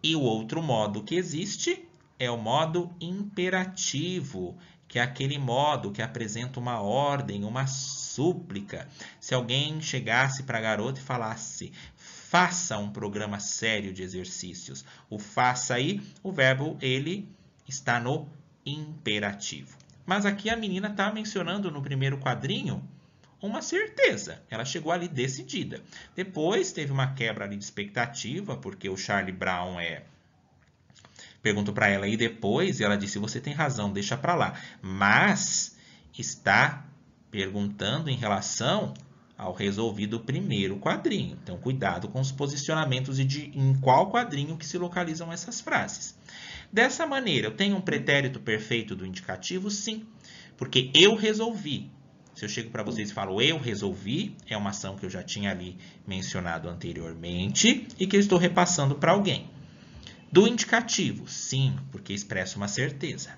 E o outro modo que existe é o modo imperativo, que é aquele modo que apresenta uma ordem, uma súplica. Se alguém chegasse para a garota e falasse, faça um programa sério de exercícios. O faça aí, o verbo, ele está no imperativo. Mas aqui a menina está mencionando no primeiro quadrinho uma certeza. Ela chegou ali decidida. Depois teve uma quebra ali de expectativa, porque o Charlie Brown perguntou para ela e depois ela disse, você tem razão, deixa para lá. Mas está perguntando em relação ao resolvido primeiro quadrinho. Então, cuidado com os posicionamentos e em qual quadrinho que se localizam essas frases. Dessa maneira, eu tenho um pretérito perfeito do indicativo? Sim, porque eu resolvi. Se eu chego para vocês e falo eu resolvi, é uma ação que eu já tinha ali mencionado anteriormente e que eu estou repassando para alguém. Do indicativo? Sim, porque expressa uma certeza.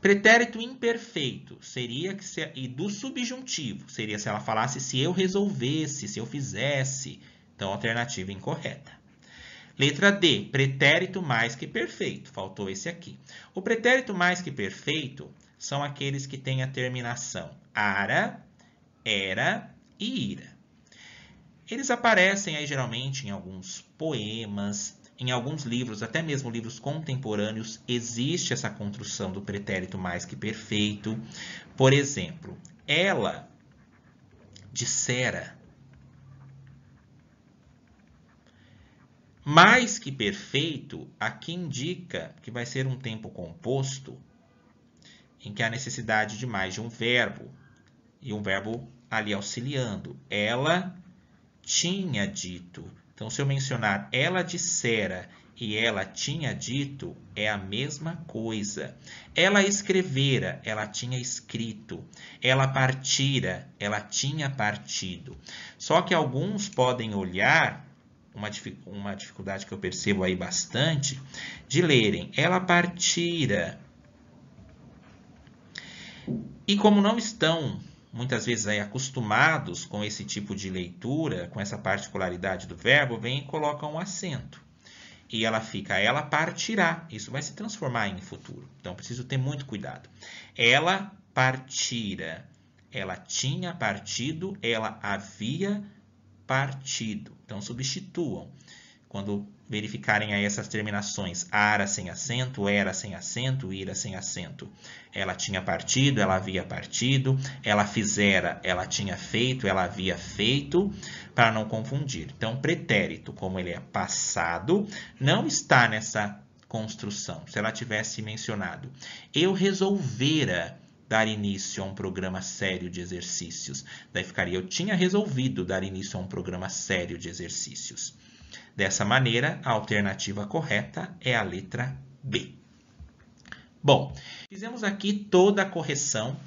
Pretérito imperfeito seria e do subjuntivo seria se ela falasse se eu resolvesse, se eu fizesse. Então, alternativa incorreta. Letra D, pretérito mais que perfeito. Faltou esse aqui. O pretérito mais que perfeito são aqueles que têm a terminação ara, era e ira. Eles aparecem aí geralmente em alguns poemas, em alguns livros, até mesmo livros contemporâneos, existe essa construção do pretérito mais que perfeito. Por exemplo, ela dissera. Mais que perfeito, aqui indica que vai ser um tempo composto em que há necessidade de mais de um verbo. E um verbo ali auxiliando. Ela tinha dito. Então, se eu mencionar ela dissera e ela tinha dito, é a mesma coisa. Ela escrevera, ela tinha escrito. Ela partira, ela tinha partido. Só que alguns podem olhar, uma dificuldade que eu percebo aí bastante, de lerem ela partira. E como não estão muitas vezes aí acostumados com esse tipo de leitura, com essa particularidade do verbo, vem e coloca um acento. E ela fica, ela partirá. Isso vai se transformar em futuro. Então, preciso ter muito cuidado. Ela partira. Ela tinha partido, ela havia partido. Então, substituam. Quando verificarem aí essas terminações, ara sem acento, era sem acento, ira sem acento. Ela tinha partido, ela havia partido. Ela fizera, ela tinha feito, ela havia feito, para não confundir. Então, pretérito, como ele é passado, não está nessa construção. Se ela tivesse mencionado, eu resolvera dar início a um programa sério de exercícios. Daí ficaria, eu tinha resolvido dar início a um programa sério de exercícios. Dessa maneira, a alternativa correta é a letra B. Bom, fizemos aqui toda a correção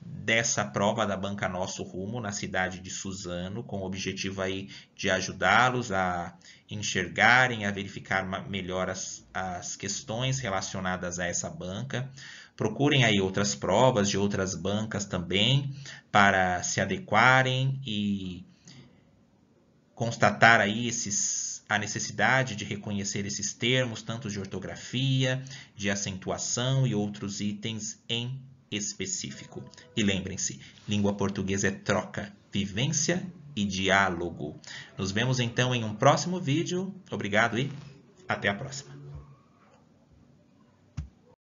dessa prova da Banca Nosso Rumo na cidade de Suzano, com o objetivo aí de ajudá-los a enxergarem, a verificar melhor as questões relacionadas a essa banca. Procurem aí outras provas de outras bancas também para se adequarem e constatar aí a necessidade de reconhecer esses termos, tanto de ortografia, de acentuação e outros itens em específico. E lembrem-se, língua portuguesa é troca, vivência e diálogo. Nos vemos então em um próximo vídeo. Obrigado e até a próxima.